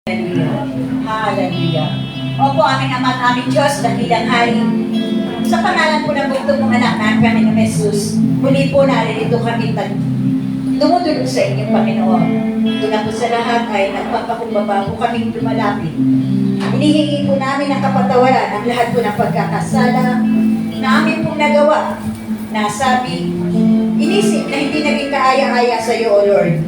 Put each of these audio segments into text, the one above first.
Hallelujah. Hallelujah. Opo, aming Ama at aming Diyos, dakilang hari. Sa pangalan po ng bugtong ng anak na kami ng Jesus, muli po naririto kami dumudulog sa inyong Panginoon. Tuna po sa lahat ay nagpapakumbaba po kaming lumalapit. Hinihingi po namin ang kapatawaran ang lahat po ng pagkakasala na amin pong nagawa, na sabi, inisip na hindi naging kaaya-aya sa iyo, O Lord.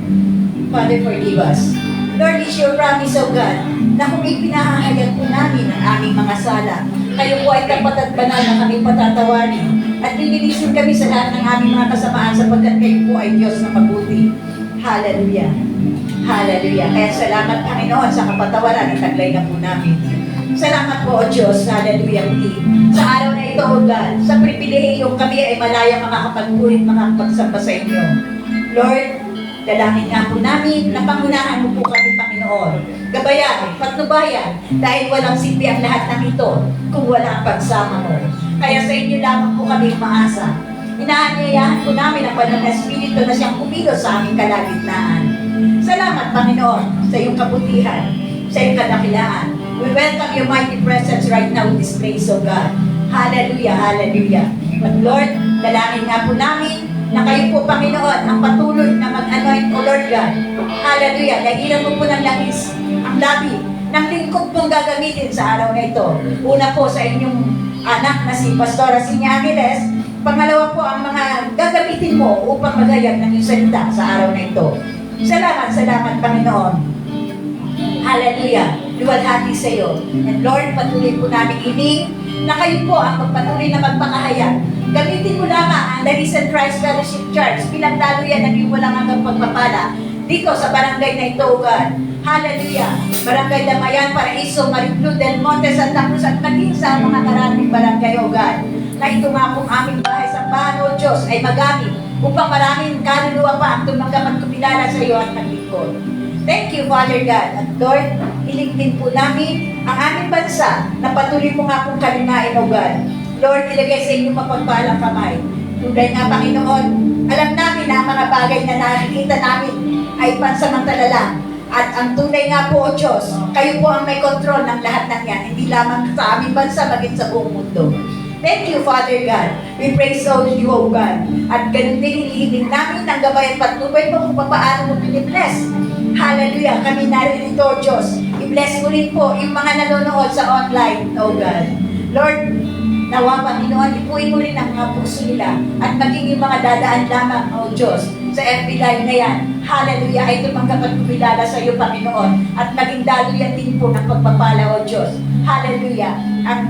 Father, forgive us. Lord, is your promise, O God, na kung ipinahahayag po namin ang aming mga sala, kayo po ay tapat at banal na kami patatawarin at lilinisin kami sa lahat ng aming mga kasamaan sapagkat kayo po ay Diyos na mabuti. Hallelujah. Hallelujah. Kaya salamat, Panginoon, sa kapatawaran at taglay na po namin. Salamat po, O Diyos. Hallelujah. Sa araw na ito, O God, sa pribilehiyong kami ay malaya makakapagpurit, makakapagsamba sa inyo. Lord, dalangin nga po namin na pangunahan mo po kami, Panginoon. Gabayan, patnubayan, dahil walang silbi ang lahat ng ito kung wala ang pagsama mo. Kaya sa inyo lamang po kami umaasa. Inaanyayahan po namin ang banal na Espiritu na siyang kumilos sa aming kalagitnaan. Salamat, Panginoon, sa iyong kabutihan, sa iyong kadakilaan. We welcome your mighty presence right now in this place, O God. Hallelujah, hallelujah. But Lord, dalangin nga po namin na kayo po, Panginoon, ang patuloy na mag-anoint, O Lord God. Hallelujah. Dahilan mo po ng langis, ang labi, ng lingkod mong gagamitin sa araw na ito. Una po sa inyong anak na si Pastora Sinya Angeles. Pangalawa po ang mga gagamitin mo upang magayag ng iyong salita sa araw na ito. Salamat, salamat, Panginoon. Hallelujah. Luwalhati sa iyo. And Lord, patuloy po namin ining na kayo po ang magpatuloy na magpakahayag. Gamitin mo lamang ang Larissa Christ Fellowship Church bilang daluyan ng iyong walang hanggang pagpapala dito sa barangay na ito, O God. Hallelujah. Barangay Damayan, Paraiso, Mariclu, Del Monte, Santa Cruz at maging sa mga karating barangay, O God. Na ito nga pong aming bahay sa bahan, O Diyos, ay magamit upang maraming kaluluwa pa ang tumanggap at kumilala sa iyo at naglingkod. Thank you, Father God. At Lord, iligtin po namin ang aming bansa na patuloy mo nga pong kalinain, O God. Lord, ilagay sa inyong mapagpalang kamay. Tunay nga, Panginoon, alam namin na ang mga bagay na nakikita namin ay pansamantala lang. At ang tunay nga po, O Diyos, kayo po ang may kontrol ng lahat ng yan, hindi lamang sa aming bansa, maging sa buong mundo. Thank you, Father God. We praise you, O God. At ganun din hinihiling namin ang gabay at patnubay mo kung paano mo pinibless. Hallelujah. Kami naririto, O Diyos. I-bless mo rin po yung mga nanonood sa online, O God. Lord, nawa, Panginoon, ipuin mo rin ang mga puso nila at maging yung mga dadaan lamang, O Diyos, sa FB Live na yan. Hallelujah, ay tumanggap at kumilala sa iyo, Panginoon, at maging daluyan din po ng pagpapala, O Diyos. Hallelujah, ang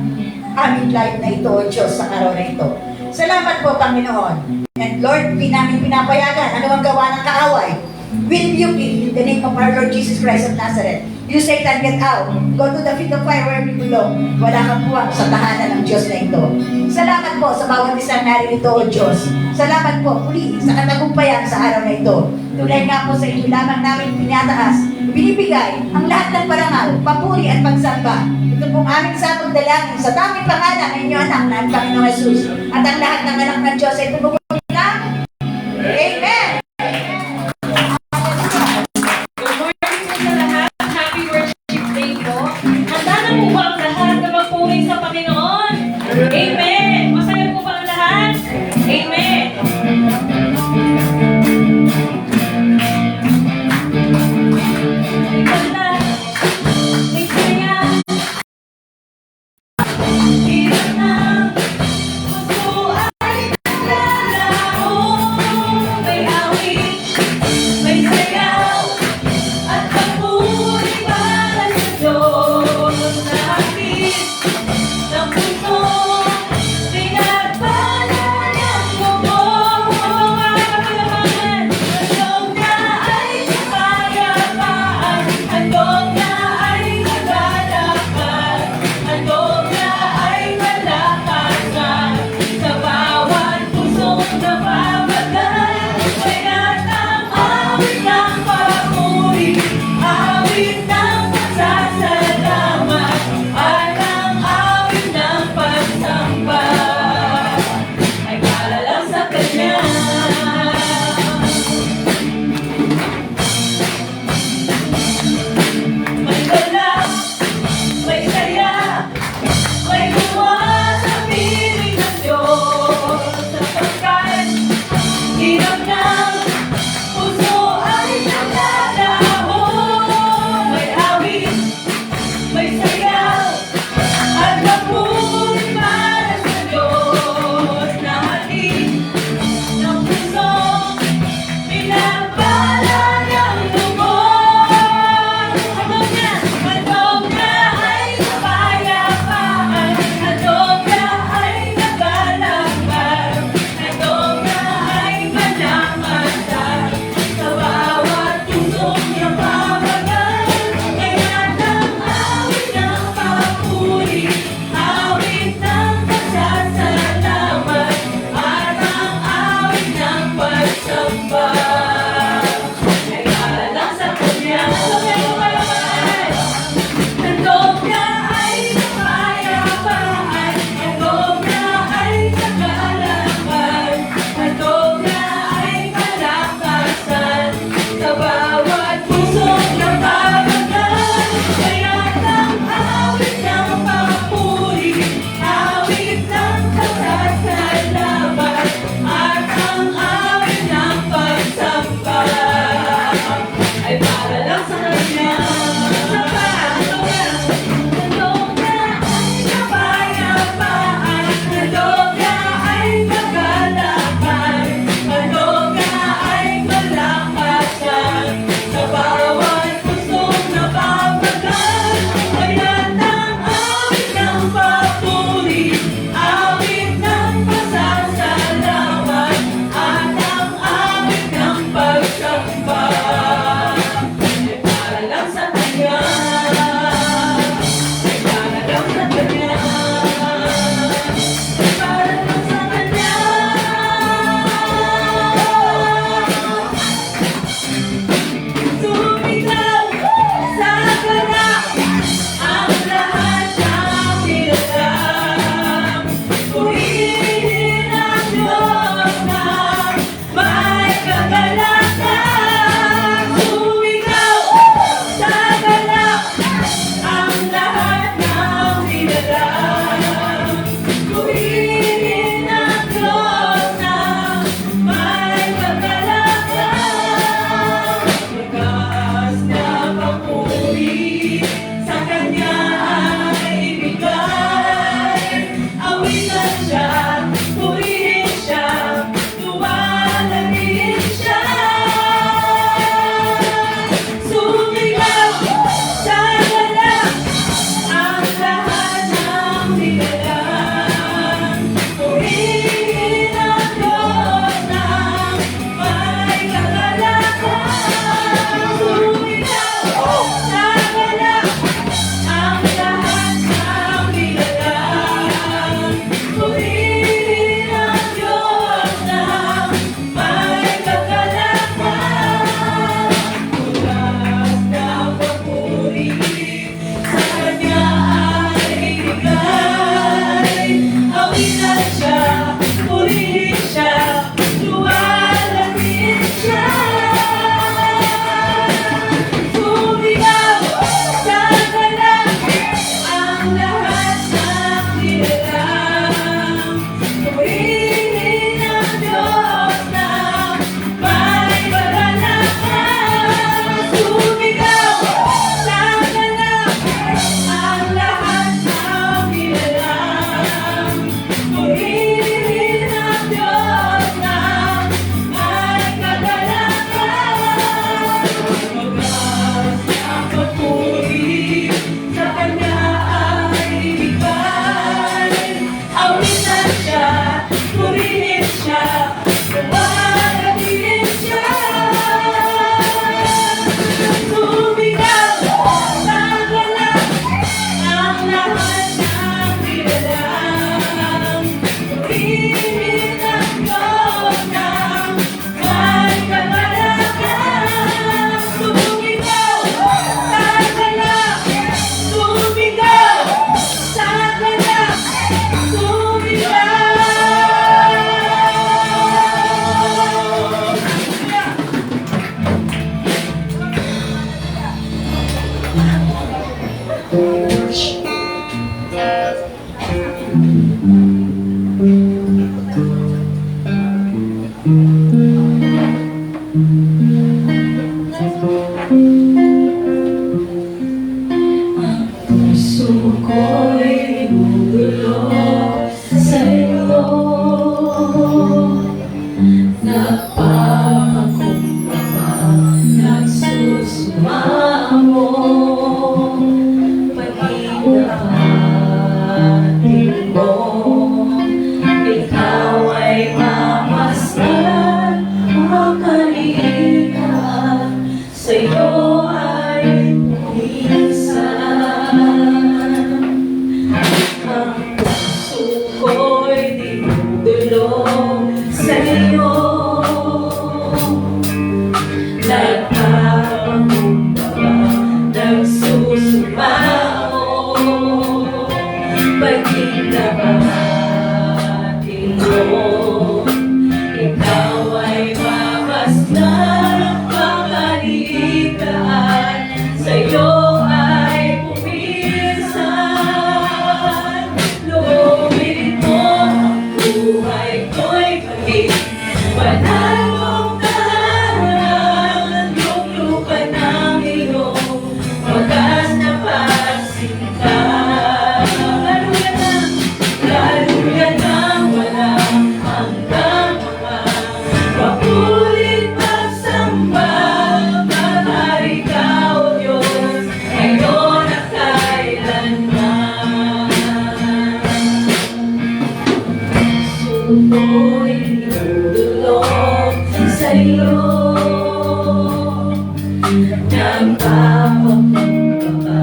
aming live na ito, O Diyos, sa araw na ito. Salamat po, Panginoon. And Lord, di namin pinapayagan ano ang gawa ng kaaway. Will you be in the name of our Lord Jesus Christ of Nazareth? You Satan, get out. Go to the feet of fire where you belong. Wala kang buwang sa tahanan ng Diyos na ito. Salamat po sa bawat isang naririto, O Diyos. Salamat po muli sa katagumpayan sa araw na ito. Tulay nga po sa inyo lamang namin pinataas, binibigay ang lahat ng parangal, papuri at pagsamba. Ito pong aming sabog dalangin sa tamang pangalan ng inyong anak na ang Panginoong Jesus. At ang lahat ng anak ng Diyos ay tumugon na. Amen! Amen! Masaya po ba ang lahat? Amen! Ganda! May saya! Hirap ng puso ay nalala. pag-ibig mo. Ikaw ay mamasdan, makalikan, sa'yo ay pumisan. Ang puso ko'y dinudulog sa'yo, nagpapakumbaba, nagsusumao, pag-ibig mo. Ikaw ay mamasdan, makalikan, sa'yo ay pumisan. Loobin mo ang buhay ko'y maging banal mong tahanan, luklukan ng iyong wagas na pagsinta. Laluyan ng walang hanggang mga mapulit pagsamba. Mahari ka, O Diyos, ngayon at kailanman. Suko'y dinudulog sa'yo, nagpapakumbaba,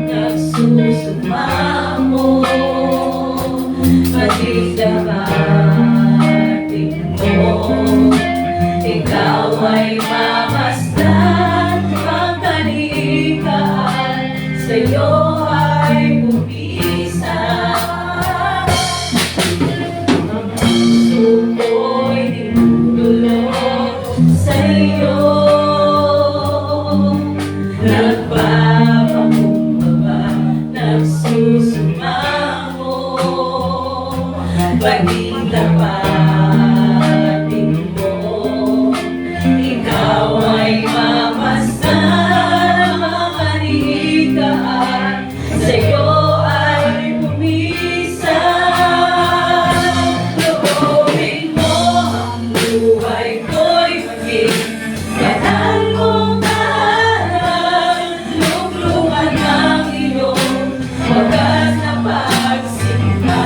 nagsusumamo, pag-ibig mo. Ikaw ay mamasdan, makalikan, sa'yo ay pumisan. Suko'y dinudulog sa'yo, nagpapakumbaba, nagsusumamo, pag-ibig mo. Ikaw ay mamasdan, makalikan, sa'yo ay pumisan. Loobin mo ang buhay ko'y maging banal mong tahanan, luklukan ng iyong wagas na pagsinta.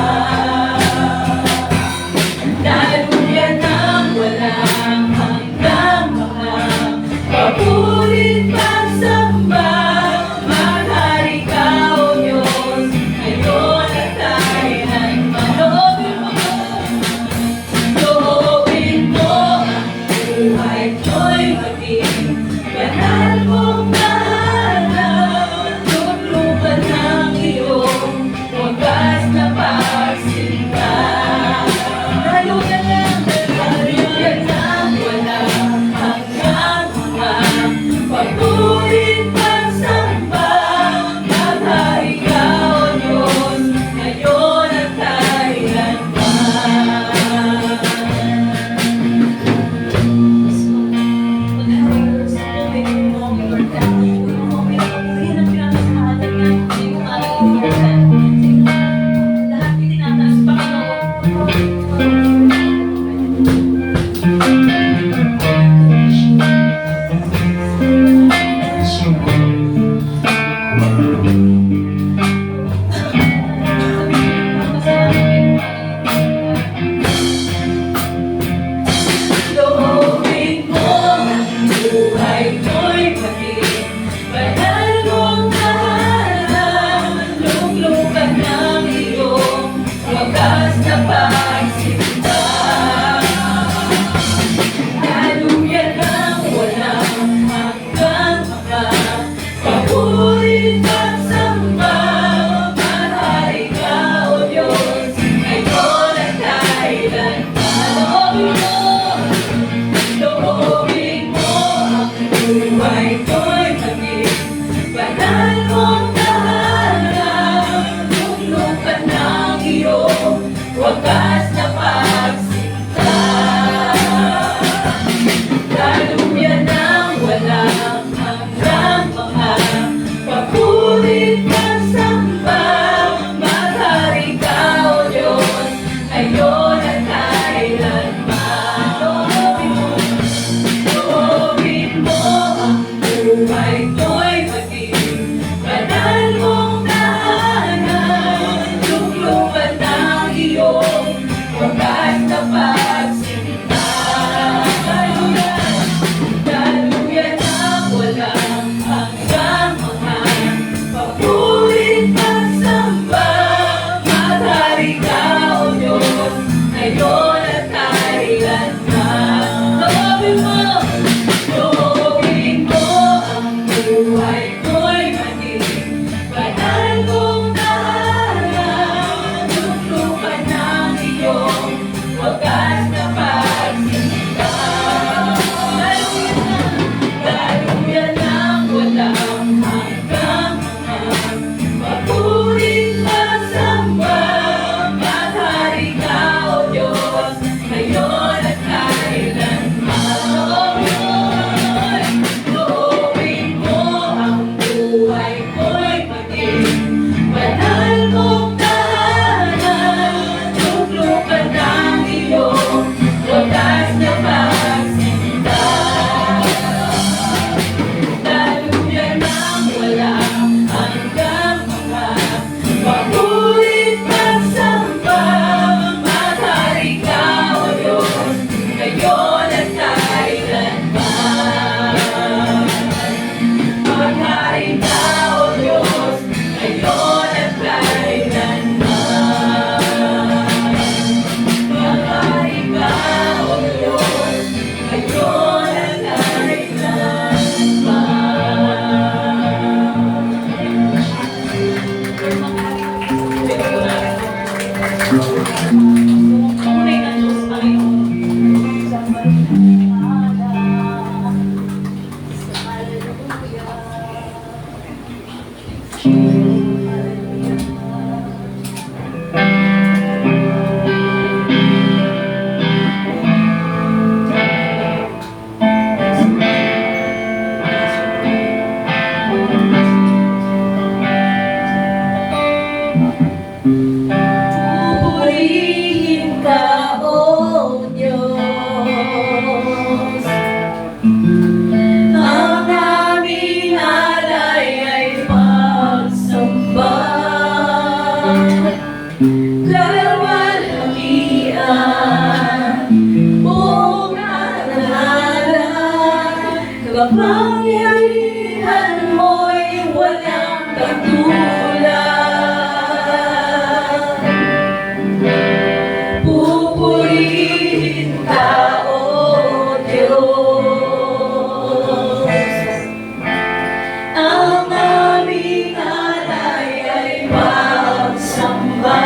Purihin ka, O Diyos. Ang aming alay ay pagsamba. Kalawalhatian, buong aralan, kapangyarihan mo'y walang katulad. Pupurihin ka, O Diyos. Ang aming alay ay pagsamba.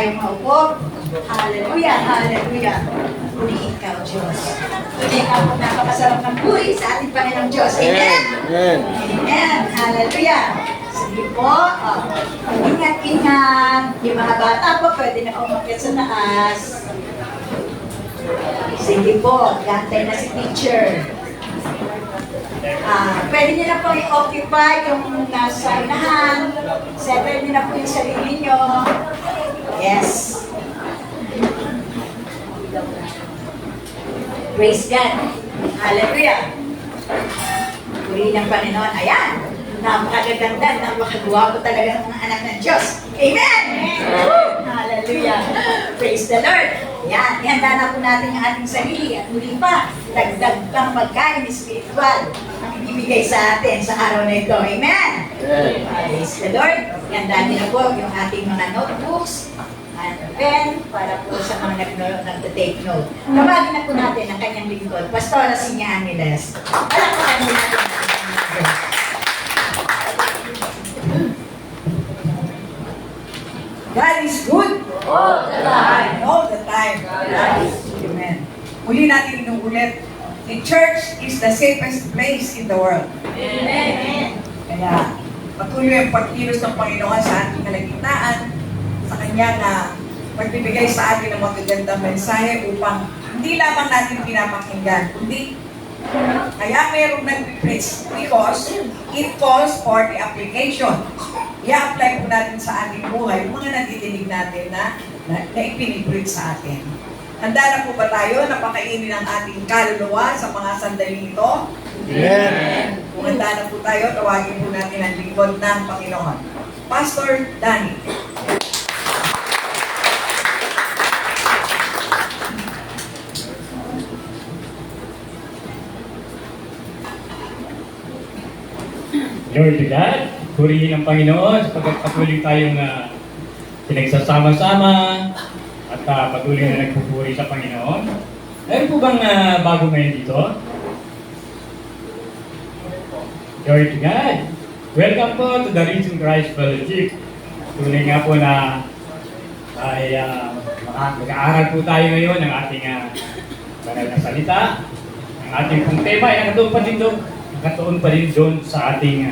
tayo maupo. Hallelujah, hallelujah. Purihin ka, O Diyos. Purihin ka po napakasarap ng puri sa ating Panginoong Diyos. Amen? Amen. Hallelujah. Sige po. Ingat-ingat. Yung mga bata po, pwede na umakyat sa taas. Sige po. Gantay na si teacher. Pwede niyo na po i-occupy yung nasa inahan. Settle niyo na po yung sarili niyo. Yes. Praise God. Hallelujah. Puri ng Panginoon. Ayan. Napakaganda, napakagwapo talaga ng mga anak ng Diyos. Amen! Hallelujah! Praise the Lord! Yan, ihanda na po natin ang ating sarili at muli pa, dagdag pang pagkain spiritual ang ibibigay sa atin sa araw na ito. Amen! Praise the Lord! Ihanda niyo na po yung ating mga notebooks at pen para po sa mga nag-take note. Tawagin na po natin ang kanyang lingkod, Pastora Sinya Angeles. Palakpakan mo natin ang kanyang lingkod. God is good All the time. all the time. Amen. Muli natin inuulit, the church is the safest place in the world. Amen. Kaya patuloy ang pagkilos ng Panginoon sa ating kalagitnaan, sa Kanya na magbibigay sa atin ng magagandang mensahe upang hindi lamang natin pinapakinggan, kundi kaya mayroong nag-preach because it calls for the application. I-apply po natin sa ating buhay yung mga natidinig natin na ipinipreach sa atin. Handa na po ba tayo na pakainin ang ating kaluluwa sa mga sandaling ito? Amen. Kung handa na po tayo, tawagin po natin ang lingkod ng Panginoon. Pastor Danny. Glory to God. Purihin ang Panginoon sapagkat patuloy tayong pinagsasama-sama at patuloy na nagpupuri sa Panginoon. Meron po bang bago ngayon dito? Glory to God. Welcome po to the Risen Christ Fellowship. Tunay nga po na ay mag-aaral po tayo ngayon ng ating banal na salita. Ang ating pong tema ay nakatuon pa din doon sa ating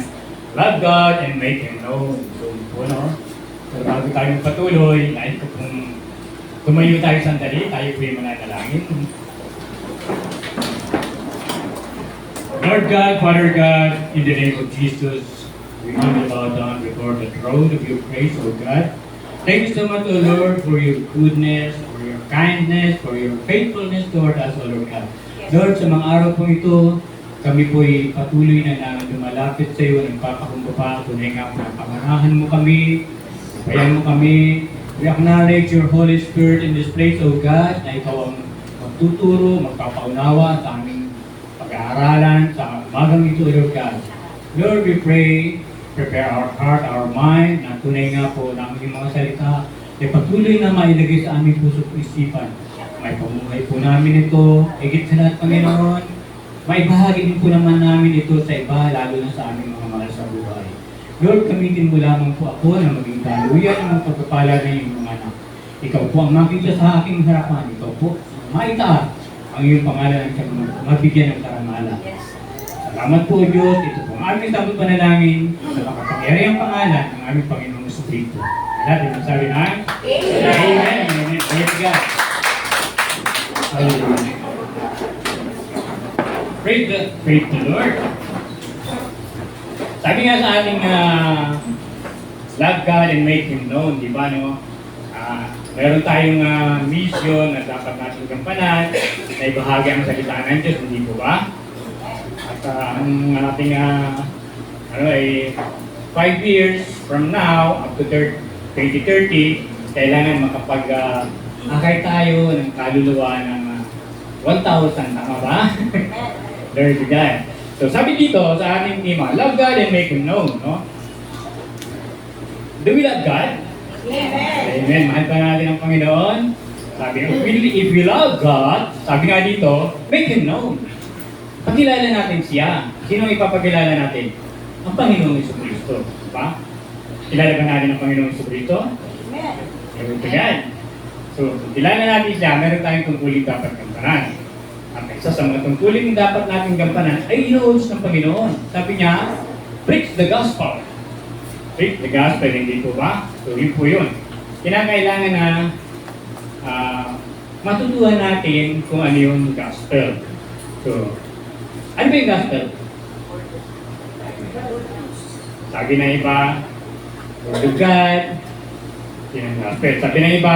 love God and make Him known. So, no? So, bago tayong patuloy, nais ko kung tumayo tayo sandali, tayo po yung mananalangin. Lord God, Father God, in the name of Jesus, we humble bow down before the throne of your grace, O God. Thank you so much, O Lord, for your goodness, for your kindness, for your faithfulness toward us, O Lord God. Lord, sa mga araw po ito, kami po'y patuloy na lumalapit sa iyo, nagpapakumbaba, tunay nga po, pangarahan mo kami, bayan mo kami. We acknowledge your Holy Spirit in this place, O God, na ikaw ang magtuturo, magpapaunawa sa aming pag-aaralan, sa umagang ito, Lord God. Lord, we pray, prepare our heart, our mind, na tunay nga po na aming mga salita, ay patuloy na mailagay sa aming puso at isipan. May pamumuhay po namin ito, higit sa lahat, Panginoon. May bahagi din po naman namin ito sa iba, lalo na sa aming mga mahal sa buhay. Lord, gamitin mo lamang po ako na maging daluyan ng pagpapala ng iyong mga anak. Ikaw po ang makita sa aking harapan. Ikaw po maitaas ang iyong pangalan at mabigyan ng karangalan. Salamat po, Diyos. Ito po ang aming sabot panalangin sa makapangyarihang pangalan ng aming Panginoong Jesucristo. Lahat yung sabi na, Amen. Amen. Praise God. Hallelujah. Praise the Lord. Sabi nga sa ating love God and make Him known, di ba, no? Meron tayong mission na dapat natin gampanan na ibahagi ang salita ng Diyos, hindi po ba? At ang ating 5 years from now, up to 2030, kailangan makapag-akay tayo ng kaluluwa ng 1,000, tama ba? Glory to God. So sabi dito sa ating tema, love God and make Him known, no? Do we love God? Amen. Amen. Mahal pa natin ang Panginoon. Sabi nga, if we love God, sabi nga dito, make Him known. Pagkilala natin siya. Sino ang ipapakilala natin? Ang Panginoong Jesucristo. Diba? Kilala ba natin ang Panginoong Jesucristo? Amen. Ito yan. So, kung kailangan natin siya, meron tayong tungkulin dapat gampanan. At isa sa mga tungkulin dapat natin gampanan ay inuutos ng Panginoon. Sabi niya, preach the gospel. Preach the gospel, hindi po ba? So, yun po yun. Kinakailangan na matutuhan natin kung ano yung gospel. So, ano ba yung gospel? Sabi ng iba, Word of God, yun ang gospel. Sabi ng iba,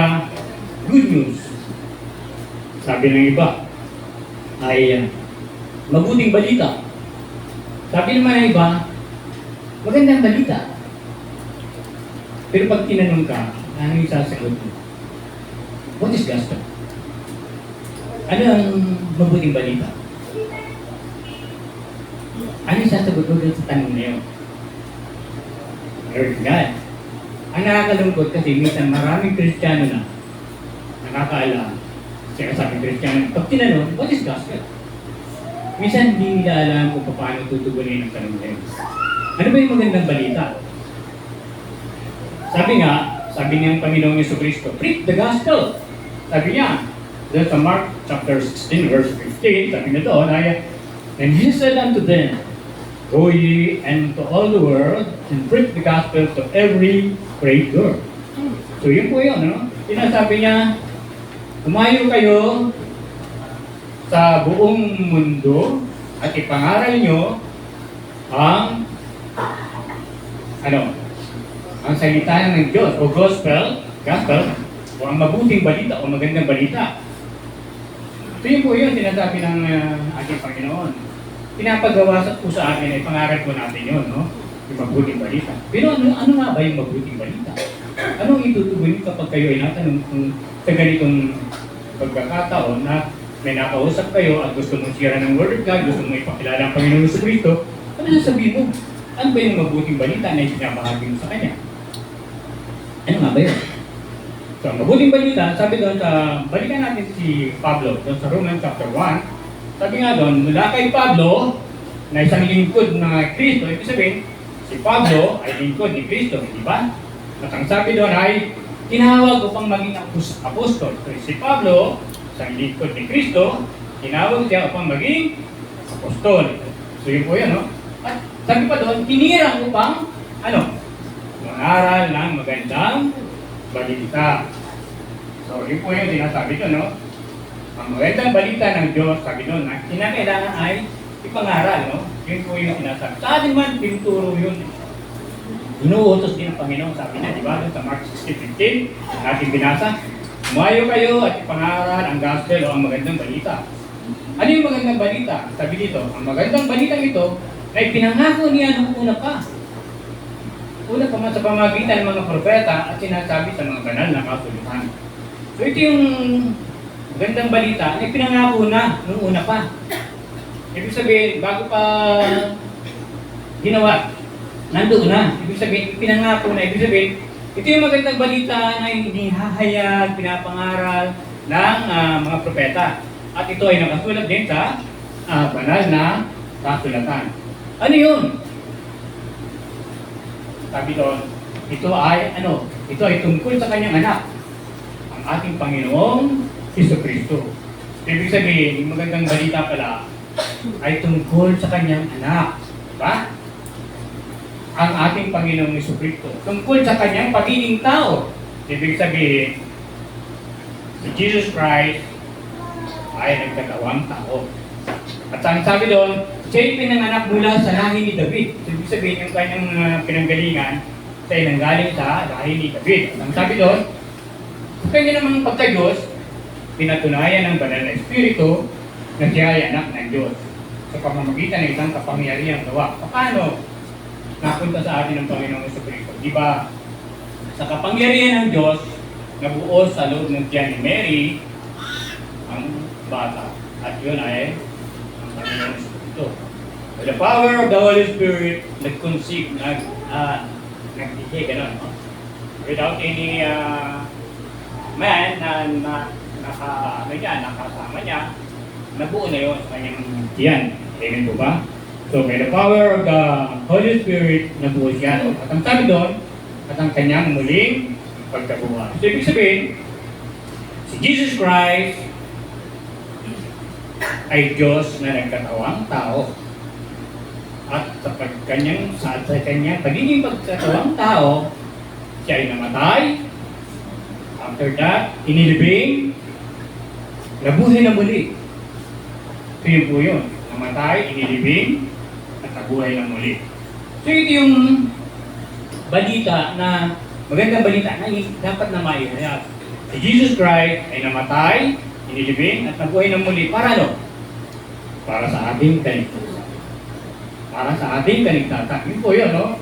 good news. Sabi ng iba, ay mabuting balita. Sabi naman ng iba, magandang balita. Pero pag tinanong ka, ano yung sasagot mo? What is gospel? Ano ang mabuting balita? Ano yung sasagot mo sa tanong na yun? Lord God. Ang nakakalungkot kasi minsan maraming Kristiyano na nakakaalam. Sinasabing Kristiyano, pag tinanong, what is gospel? Minsan hindi nila alam kung paano tutugunin ang tanong na yun. Ano ba yung magandang balita? Sabi ng Panginoong Jesucristo, preach the gospel. Sabi niya, doon sa Mark chapter 16, verse 15, sabi na doon, and he said unto them, go ye into all the world and preach the gospel to every creature. So yun po yun, no? Sinasabi niya, umayo kayo sa buong mundo at ipangaral nyo ang ang salita ng Diyos o gospel o ang mabuting balita o magandang balita. Ito yun po yun, sinasabi ng ating Panginoon. Pinapagawa po sa atin ay pangarap po natin yun, no? Yung mabuting balita. Pero ano nga ba yung mabuting balita? Anong itutugon kapag kayo ay natanong kung sa ganitong pagkakataon na may nakausap kayo at gusto mong sira ng Word of God, gusto mong ipakilala ang Panginoon sa Kristo, ano sasabihin mo? Ano ba yung mabuting balita na isinabahagi mo sa Kanya? Ano nga ba yun? So, ang mabuting balita, sabi doon balikan natin si Pablo, doon sa Romans chapter 1, sabi nga doon, mula kay Pablo, na isang lingkod ng Kristo, ibig sabihin, si Pablo ay lingkod ni Kristo, di ba? At ang sabi doon ay, tinawag upang maging apostol. So, si Pablo, isang lingkod ni Kristo, tinawag siya upang maging apostol. So, yun po yan, no? At sabi pa doon, tinirang upang, mangaral ng magandang balita. So, yun po yung sinasabi ko, no? Ang magandang balita ng Diyos, sabi doon, na kinakailangan ay ipangaral, no? Yun po yung sinasabi. Sa atin man, tinuturo yun. Inuutos din ng Panginoon, sabi niya, di ba? Sa Mark 16:15, natin binasa, umayo kayo at ipangaral ang gospel o ang magandang balita. Ano yung magandang balita? Sabi dito, ang magandang balita ito na ipinangako niya nung una pa. Una pa man sa pamagitan ng mga propeta at sinasabi sa mga banal na kasulatan. So ito yung magandang balita na ipinangako na nung una pa. Ibig sabihin, bago pa ginawa, nandoon na. Ibig sabihin, pinangako na. Ibig sabihin, ito yung magandang balita na hinihahayag, pinapangaral ng mga propeta. At ito ay nakasulat din sa banal na kasulatan. Ano yun? Sabi doon, ito ay tungkol sa kanyang anak, ang ating Panginoong Jesucristo. Ibig sabihin, yung magandang balita pala ay tungkol sa kanyang anak. Diba? Ang ating Panginoong Jesucristo. Tungkol sa kanyang pagiging tao. Ibig sabihin, si Jesus Christ ay nagkatawang tao. At ang sabi doon, siya'y pinanganak mula sa lahi ni David. Ibig sabihin, yung kanyang pinanggalingan, siya'y nanggaling sa lahi ni David. At ang sabi doon, sa kanya namang pagka-Diyos, pinatunayan ng banal na Espiritu na siya ay anak ng Diyos. Sa pamamagitan ng isang kapangyarihang gawa. Paano napunta sa atin ng Panginoong Jesucristo? Di ba, sa kapangyarihan ng Diyos, nabuo sa loob ng tiyan ni Mary ang bata. At yun ay ang Panginoong Jesucristo. With the power of the Holy Spirit, nag-conceive, nag-dihe, gano'n. Without any man na nakasama niya, nabuo na yun sa kanyang tiyan. Amen po ba? So, by the power of the Holy Spirit, nabuo siya. At ang sabi doon, at ang kanyang muling pagkabuhay. So, ibig sabihin, si Jesus Christ ay Diyos na nagkatawang tao. At sa kanyang pagiging pagkatawang tao, siya ay namatay. After that, inilibing, nabuhay na muli. So yun po yun. Namatay, inilibing, at nabuhay na muli. So ito yung balita na, magandang balita na dapat na maihayag. Si Jesus Christ ay namatay, inilibing, at nabuhay na muli. Para ano? Para sa ating kaligtasan. Para sa ating kaligtasan. Yun po yun, no?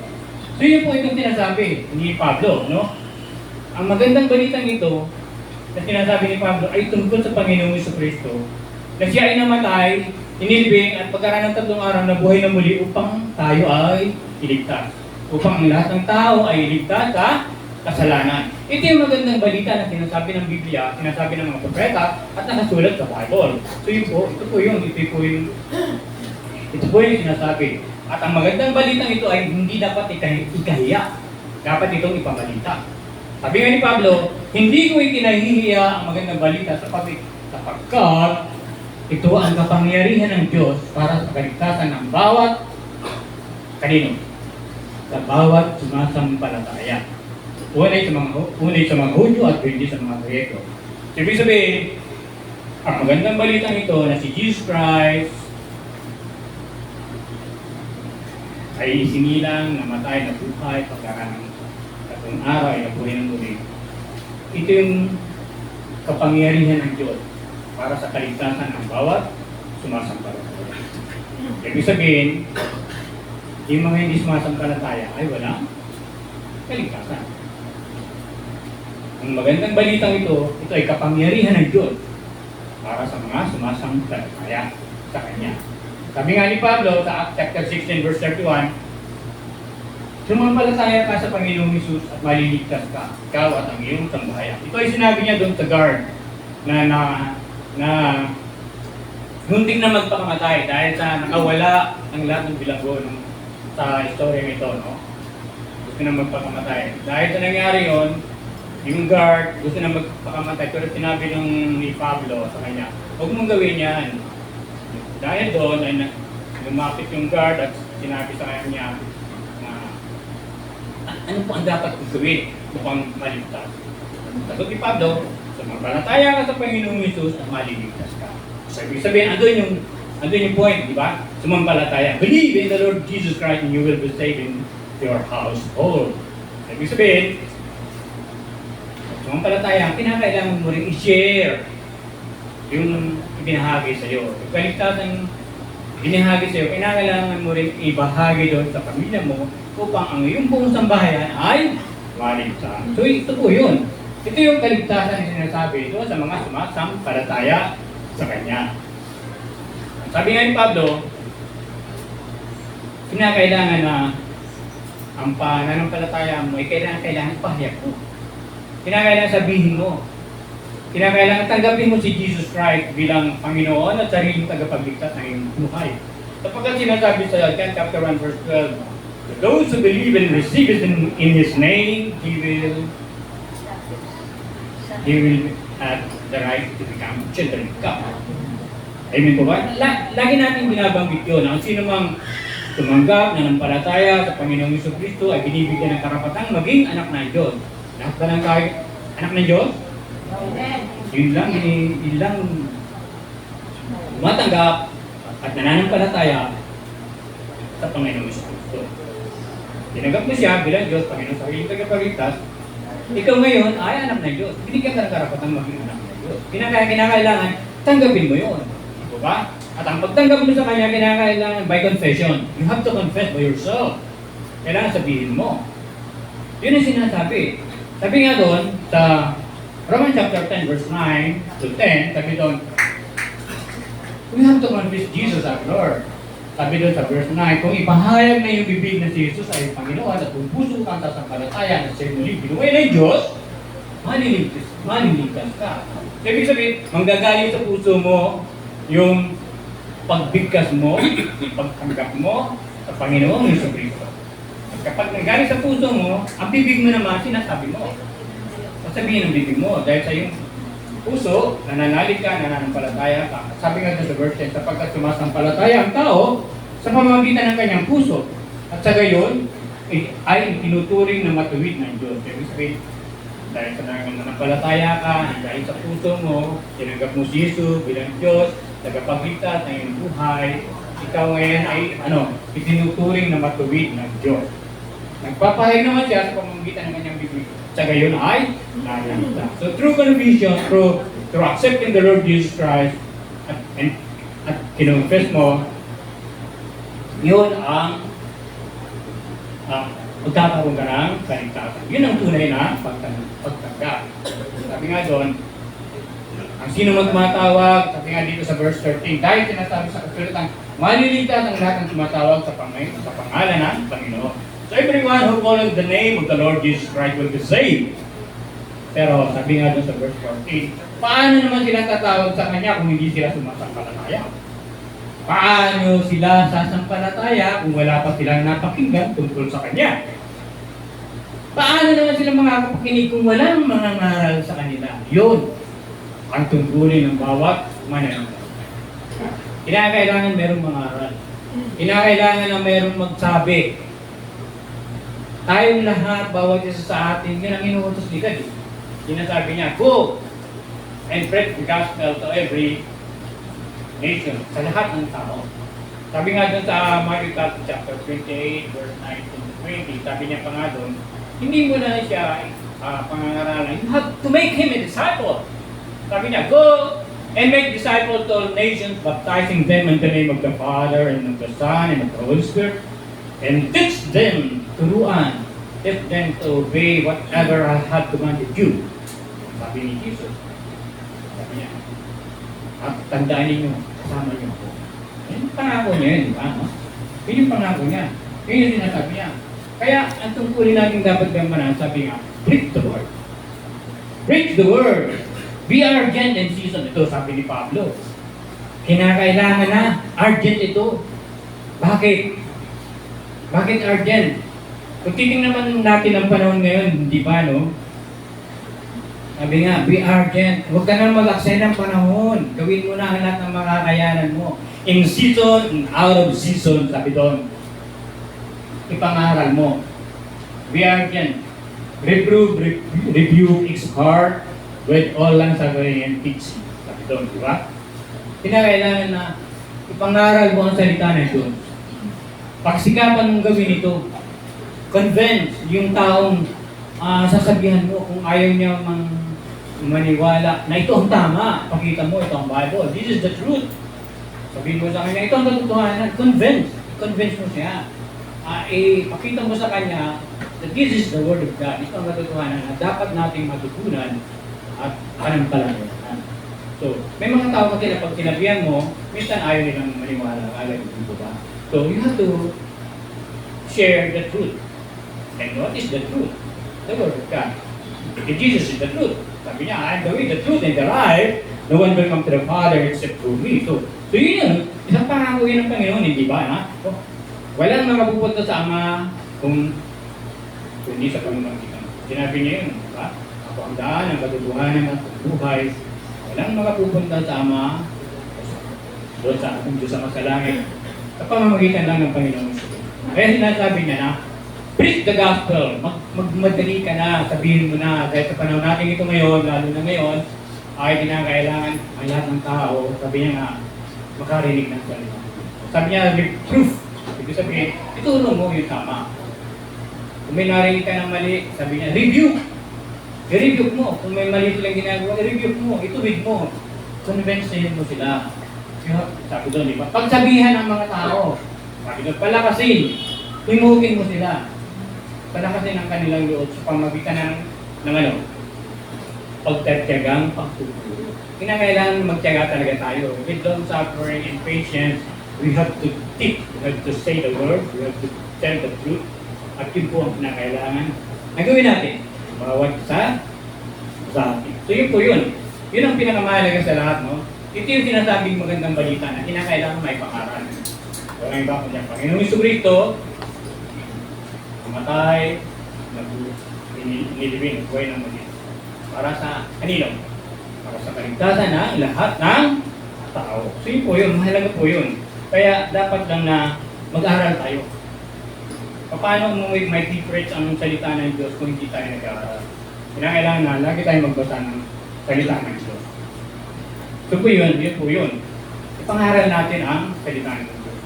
So yun po itong sinasabi ni Pablo, no? Ang magandang balitang ito na sinasabi ni Pablo ay tungkol sa Panginoong Jesucristo na siya ay namatay, inilibing, at pagkaraan ng 3 araw na buhay na muli upang tayo ay iligtas. Upang ang lahat ng tao ay iligtas sa kasalanan. Ito yung magandang balita na sinasabi ng Biblia, sinasabi ng mga propeta, at nakasulat sa Bible. So yun po, ito po yung sinasabi. At ang magandang balitang ito ay hindi dapat ikahiya. Dapat itong ipabalita. Sabi nga ni Pablo, hindi ko ikinahihiya ang magandang balita sapagkat ito ang kapangyarihan ng Diyos para sa kaligtasan ng bawat kanino? Sa bawat sumasampalataya. Unay sa mga Hudyo at hindi sa mga Griyego. Ibig sabihin, ang magandang balitang ito na si Jesus Christ ay isinilang, namatay, nabuhay, pagkaraan ng 3 araw ay nabuhay ng muli. Ito yung kapangyarihan ng Diyos para sa kaligtasan ng bawat sumasampalataya. Ibig sabihin, yung mga hindi sumasampalataya ay walang kaligtasan. Ang magandang balitang ito ay kapangyarihan ng Diyos para sa mga sumasampalataya sa Kanya. Sabi nga ni Pablo sa Acts chapter 16 verse 31, sumampalataya ka sa Panginoong Hesus at maliligtas ka, ikaw at ang iyong sambahayan. Ito ay sinabi niya doon sa guard na muntik na magpakamatay dahil sa nakawala ang lahat ng bilanggo sa istorya ito, no? Gusto na magpakamatay. Dahil sa nangyari yon, yung guard gusto na magpakamatay, pero sinabi ni Pablo sa kanya, huwag mong gawin yan. Dahil doon ay lumapit yung guard at sinabi sa kanya na ano po ang dapat kong gawin upang maligtas. Sagot ni Pablo, sumampalataya ka sa Panginoong Hesus at maliligtas ka. So, ibig sabihin, andun yung point, di ba? Sumampalataya. Believe in the Lord Jesus Christ and you will be saved in your household. So, ibig sabihin, sumampalataya, kinakailangan mo rin i-share yung ibinahagi sa iyo. Yung kaligtasan binahagi sa iyo, kinakailangan mo rin ibahagi doon sa pamilya mo upang ang iyong buong sambahayan ay maligtas. So ito po yun. Ito yung kaligtasan na sinasabi doon sa mga sumasampalataya sa Kanya. Sabi nga ni Pablo, kinakailangan na ang pananampalataya mo ay kailangan pahayag mo. Kinakailangan sabihin mo. Kinakailangan tanggapin mo si Jesus Christ bilang Panginoon at sariling tagapagligtas ng iyong buhay. Sapagkat sinasabi sa John chapter 1 verse 12, those who believe and receive it in His name, He will have the right to become children of God. Amen po ba? Lagi natin binabanggit yun. Ang sino mang tumanggap, nanampalataya sa Panginoong Jesucristo ay binibigyan ng karapatang maging anak ng Diyos. Lahat ba ng anak ng Diyos? Yun lang matanggap at nananampalataya sa Panginoong Jesucristo. Tinanggap mo siya bilang Diyos, Panginoong sariling tagapagligtas. Ikaw ngayon ay anak ng Diyos. Binigyan ka ng karapatang maging anak ng Diyos. Kinakailangan, tanggapin mo yun. Ito ba? At ang pagtanggap mo sa Kanya, kinakailangan by confession. You have to confess by yourself. Kailangan sabihin mo. Yun ang sinasabi. Sabi nga doon, sa Romans chapter 10 verse 9 to 10, sabi doon, we have to confess Jesus our Lord. Sabi doon sa verse 9, kung ipahayag na yung bibig na si Jesus ay Panginoon at kung puso kang sasampalataya na siya muli binuhay ng Diyos, maliligtas ka. Ibig sabihin, manggagaling sa puso mo yung pagbigkas mo, pagtanggap mo sa Panginoon Jesucristo. At kapag nanggaling sa puso mo, ang bibig mo naman sinasabi mo. At sabihin ng bibig mo, dahil sa iyong puso, nananalig ka, nananampalataya ka. At sabi nga doon sa verse 10, sapagkat sumasampalataya ang tao sa pamamagitan ng kanyang puso. At sa gayon, ay tinuturing na matuwid ng Diyos. Ibig sabihin, dahil sa nananampalataya ka, dahil sa puso mo, tinanggap mo si Jesus bilang Diyos, tagapagligtas ng iyong buhay, ikaw ngayon ay itinuturing na matuwid ng Diyos. Nagpapahayag naman siya sa pamamagitan ng kanyang bibig. Sa gayon ay nalalita. So through conviction, through accepting the Lord Jesus Christ at kinonfess mo, yun ang magkakaroon ka ng kaligtasan. Yun ang tunay na pagtanggap. Sabi nga doon, ang sino magmatawag, sabi nga dito sa verse 13, dahil sinasabi sa kasulatan, maliligtas ang lahat ng tumatawag sa pangalan ng Panginoon. So everyone who calls the name of the Lord Jesus Christ will be saved. Pero sabi nga doon sa verse 14, paano naman sila tatawag sa Kanya kung hindi sila sumasampalataya? Paano sila sasampalataya kung wala pa silang napakinggan tungkol sa Kanya? Paano naman sila makakapakinig kung walang mga ngaral sa kanila? Yun ang tungkulin ng bawat mananampalataya. Kinakailangan merong mga aral. Kinakailangan na merong magsabi. Tayong lahat, bawat isa sa atin, yun ang inuutos ni God. Sinasabi niya, go and preach the gospel to every nation, sa lahat ng tao. Sabi nga doon sa Matthew chapter 28, verse 19 to 20, sabi niya pa nga doon, hindi mo na siya pangangaralan. You have to make him a disciple. Sabi niya, go and make disciples to all nations, baptizing them in the name of the Father and of the Son and of the Holy Spirit, and teach them, turuan, teach them to obey whatever I have commanded you. Sabi ni Jesus. Sabi niya, at tandaan ninyo, kasama niyo ako. Yun yung pangako niya yun, di ba? No? Yun yung pangako niya. Yun yung sinasabi niya. Kaya, ang tungkulin natin dapat gamanan, sabi nga, preach the word. Preach the word. Be urgent in season. Ito, sabi ni Pablo. Kinakailangan na, urgent ito. Bakit? Bakit urgent? Kung titingnan natin ang panahon ngayon, di ba, no? Sabi nga, be urgent. Huwag ka na mag-aksaya ng panahon. Gawin mo na ang lahat ng makakayanan mo. In season, in out of season, sabi doon. Ipangaral mo. Be urgent. Reprove, rebuke, exhort, with all lang sabi and teaching. Sabi doon, di ba? Kinakailangan na ipangaral mo ang salita na ito. Pagsikapan mong gawin ito. Convince yung taong sasabihan mo kung ayaw niya maniwala na ito ang tama. Pakita mo, ito ang Bible. This is the truth. Sabihin mo sa kanya, ito ang katotohanan. Convince. Convince mo siya. Pakita mo sa kanya that this is the Word of God. Ito ang katotohanan na dapat nating matutunan at panampalatayaan. So, may mga tao kasi na pag sinabihan mo, minsan ayaw nilang maniwala. Ayaw dito ba? So, you have to share the truth. And what is the truth? The Word of God. Because Jesus is the truth. Sabi niya, I am the way, the truth, and the life. No one will come to the Father except through me. So yun yun. Isang pangako yun ng Panginoon, hindi ba? Ha? So, walang makapupunta sa Ama kung hindi sa pamamagitan. Sinabi niya yun, di ba? Ako ang daan, ang katotohanan at buhay. Walang makapupunta sa Ama doon sa ating Diyos sa masalangit. Sa pamamagitan lang ng Panginoon. Kaya sinasabi niya na, preach the gospel. Magmadali ka na, sabihin mo na. Dahil sa panahon natin ito ngayon, lalo na ngayon, ay kinakailangan ang lahat ng tao, sabi niya nga, makarinig ng salita. Sabi niya, proof. Ibig sabihin, itulong mo yung tama. Kung may narinig ka ng mali, sabi niya, review. I-review mo. Kung may mali silang ginagawa, i-review mo. Ituwid mo. Convincehin mo sila. Sabi doon, di ba? Pagsabihan ng mga tao. Sabi doon, palakasin. Tumugin mo sila. Palakasin ang kanilang loob sa pamagitan ng pagtatyagang pagtuturo. Kinakailangan magtyaga talaga tayo. With long suffering and patience, we have to teach. We have to say the word. We have to tell the truth. At yun po ang kinakailangan na gawin natin. Bawat isa sa atin. So yun po yun. Yun ang pinakamahalaga sa lahat, no? Ito yung sinasabing magandang balita na kinakailangan may pangaral. So ngayon ba kung yan? Panginoong Jesucristo, pumatay, nilibing, buhay ng muli. Para sa kanino? Para sa kaligtasan ng lahat ng tao. So yun po yun, mahalaga po yun. Kaya dapat lang na mag-aral tayo. Paano mo may difference ang salita ng Diyos kung hindi tayo nag-aaral? Kailangan na lagi tayo magbasa ng salita ng Diyos. So po yun po yun. Ipangaral natin ang salita ng Diyos.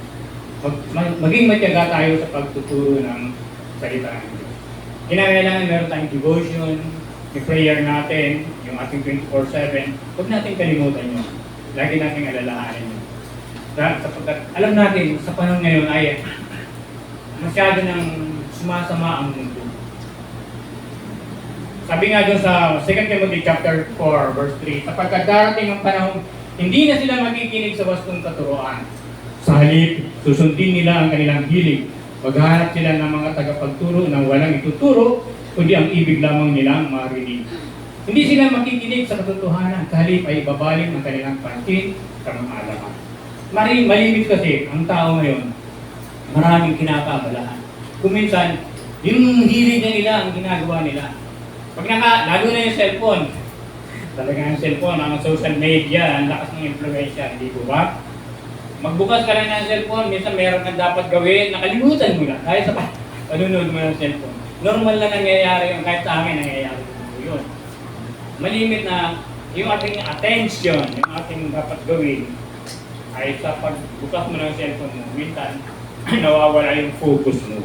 Maging matyaga tayo sa pagtuturo ng salita ng Diyos. Kailangan meron tayong devotion, yung prayer natin, yung ating 24/7. Huwag natin kalimutan yun. Lagi natin alalahanin yun. Sapagkat alam natin sa panahon ngayon ay masyado nang sumasama ang mundo. Sabi nga doon sa 2 Timothy chapter 4 verse 3, sapagkat darating ang panahon, hindi na sila makikinig sa wastong katuruan. Sa halip, susundin nila ang kanilang hilig. Maghahanap sila ng mga tagapagturo na walang ituturo, kundi ang ibig lamang nilang marinig. Hindi sila makikinig sa katotohanan, sa halip ay ibabaling ang kanilang pansin sa mga alaman. Malimit kasi ang tao ngayon, maraming kinakaabalahan. Kung minsan, yung hilig na nila ang ginagawa nila. Pag lalo na yung cellphone, talaga yung cellphone, ang social media, ang lakas ng influensya, hindi po ba? Magbukas ka lang ng cellphone, minsan meron kang dapat gawin, nakalimutan mo na, kahit sa panunod mo ng cellphone. Normal na nangyayari yung kahit sa amin nangyayari po yun. Malimit na yung ating attention, yung ating dapat gawin, ay sa pagbukas mo ng cellphone mo, minsan nawawala yung focus mo.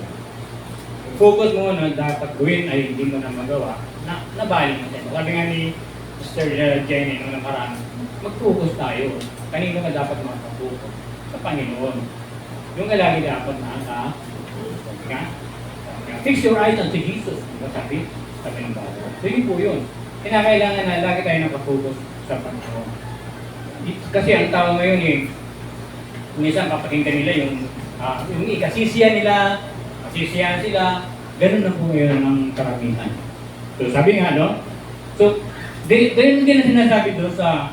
Yung focus mo na dapat gawin ay hindi mo na magawa, nabaling mo siya. Sabi nga ni Mr. Jenny nung nakaraan, mag-focus tayo. Kanino ka dapat mag-focus? Sa Panginoon. Yung lagi dapat na fix your eyes on Jesus. Sabi ng Bible. So yun po yun. Kinakailangan na lagi tayo nakafocus sa Panginoon. Kasi ang tao ngayon minsan papakinggan nila yung ikasisiyan nila, masisiyahan sila, ganun na po ngayon ang karamihan. So sabi nga, no? So, dahil din na sinasabi doon sa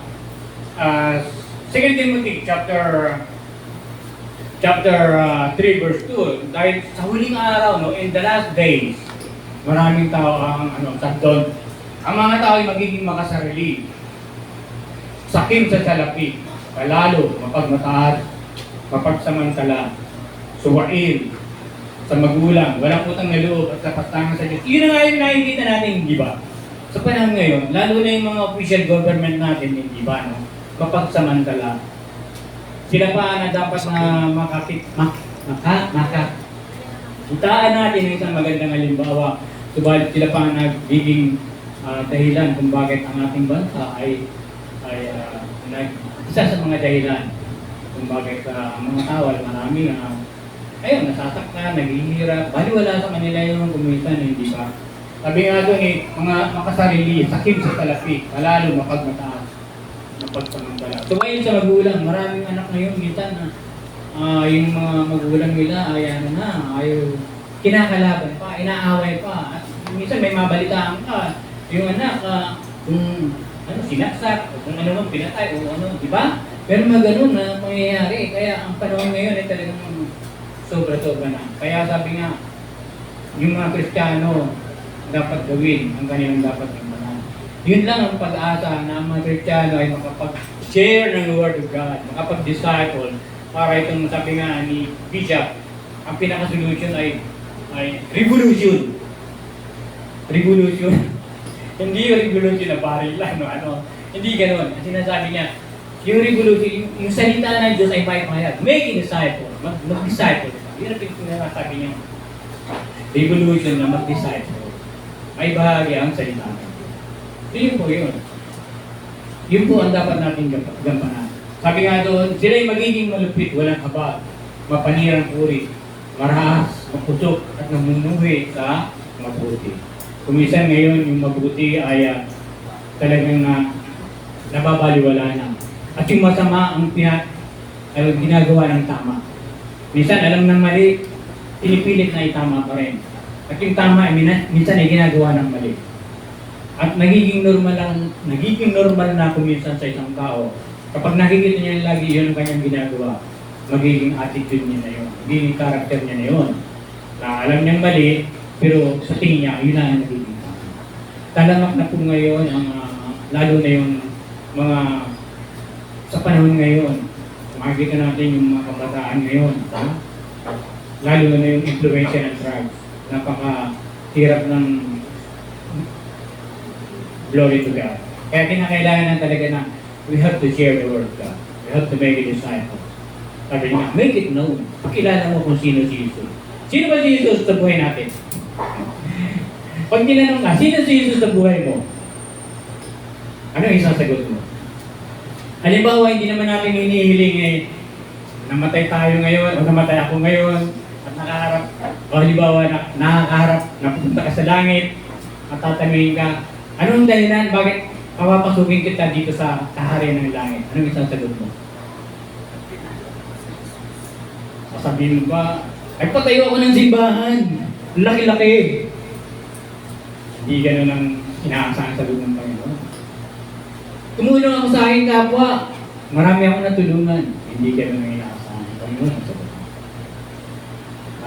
2 Timothy chapter 3 verse 2, dahil sa huling araw, no, in the last days, maraming tao ang doon. Ang mga tao ay magiging makasarili, sakim sa salapi, palalo, mapagmataas, mapagsamantala, suwain, sa magulang, walang utang na loob at kapastangan sa Diyos. Yun na nga yung nakikita natin, di ba? Sa panahon ngayon, lalo na yung mga official government natin, di ba, no? Mapagsamantala. Sila pa na dapat na makakitaan natin ng isang magandang halimbawa. Subalit sila pa nagiging dahilan kung bakit ang ating bansa ay isa sa mga dahilan kung bakit ang mga tao ay marami ayun, nasasaktan, naghihirap, baliwala sa kanila yung kumisan, hindi ba? Sabi nga doon mga makasarili, sakim sa salapi, palalo mapagmataas, mapagsamantala. So ngayon sa magulang, maraming anak ngayon, minsan yung mga magulang nila ay ayaw, kinakalaban pa, inaaway pa, at minsan may mabalitaan ka, yung anak, kung sinaksak, o kung ano man pinatay, o ano, di ba? Pero mga ganun na mangyayari, kaya ang panahon ngayon ay talagang sobra-sobra na. Kaya sabi nga, yung mga Kristiyano dapat gawin ang kanilang dapat gampanan. Yun lang ang pag-asa na ang mga Kristiyano ay makapag-share ng Word of God, makapag-disciple, para itong sabi nga ni Bishop, ang pinaka-solution ay revolution. Revolution. Hindi yung revolution na baril lang, no? Hindi ganoon. Ang sinasabi niya, yung revolution, yung salita ng Diyos ay pahayag. Make a disciple. Mag-disciple. Yun ang sinasabi niya. Revolution na mag-disciple. May bahagi ang salita ng Diyos. So yun po yun. Yun po ang dapat natin gampanan. Sabi nga doon, sila'y magiging malupit, walang habag, mapanirang puri, marahas, maputok, at namumuhi sa mabuti. Kumisan ngayon, yung mabuti ay talagang nababaliwala na. At yung masama ang ginagawa ng tama. Minsan alam ng mali, pinipilit na itama pa rin. At yung tama ay minsan ay ginagawa ng mali. At nagiging normal na kuminsan sa isang tao. Kapag nakikita niya lagi yun ang kanyang ginagawa, magiging attitude niya na yun, magiging character niya na yun. Na alam niyang mali, pero sa tingin niya, yun na ang nagiging tama. talamak na po ngayon ang lalo na yung mga sa panahon ngayon. Makikita natin yung mga kabataan ngayon. Lalo na yung influensya ng drugs. Napakahirap ng glory to God. Kaya kinakailangan talaga na we have to share the word of God. We have to make a disciple. Sabi niya, make it known. Pakilala mo kung sino si Jesus. Sino ba si Jesus sa buhay natin? Pag tinanong ka, sino si Jesus sa buhay mo? Ano ang isang sagot mo? Halimbawa, hindi naman natin hinihiling namatay tayo ngayon o namatay ako ngayon at nakaharap o halimbawa nakakaharap, napupunta ka sa langit at tatanungin ka, anong dahilan, bakit papapasukin kita dito sa kaharian ng langit? Anong isang sagot mo? Sabihin mo ba, ay patayo ako ng simbahan, laki-laki. Hindi ganun ang inaasahan sa sagot ng Panginoon. Tumulong ako sa aking kapwa. Marami akong natulungan. Hindi ganun ang inaasahan ng Panginoon.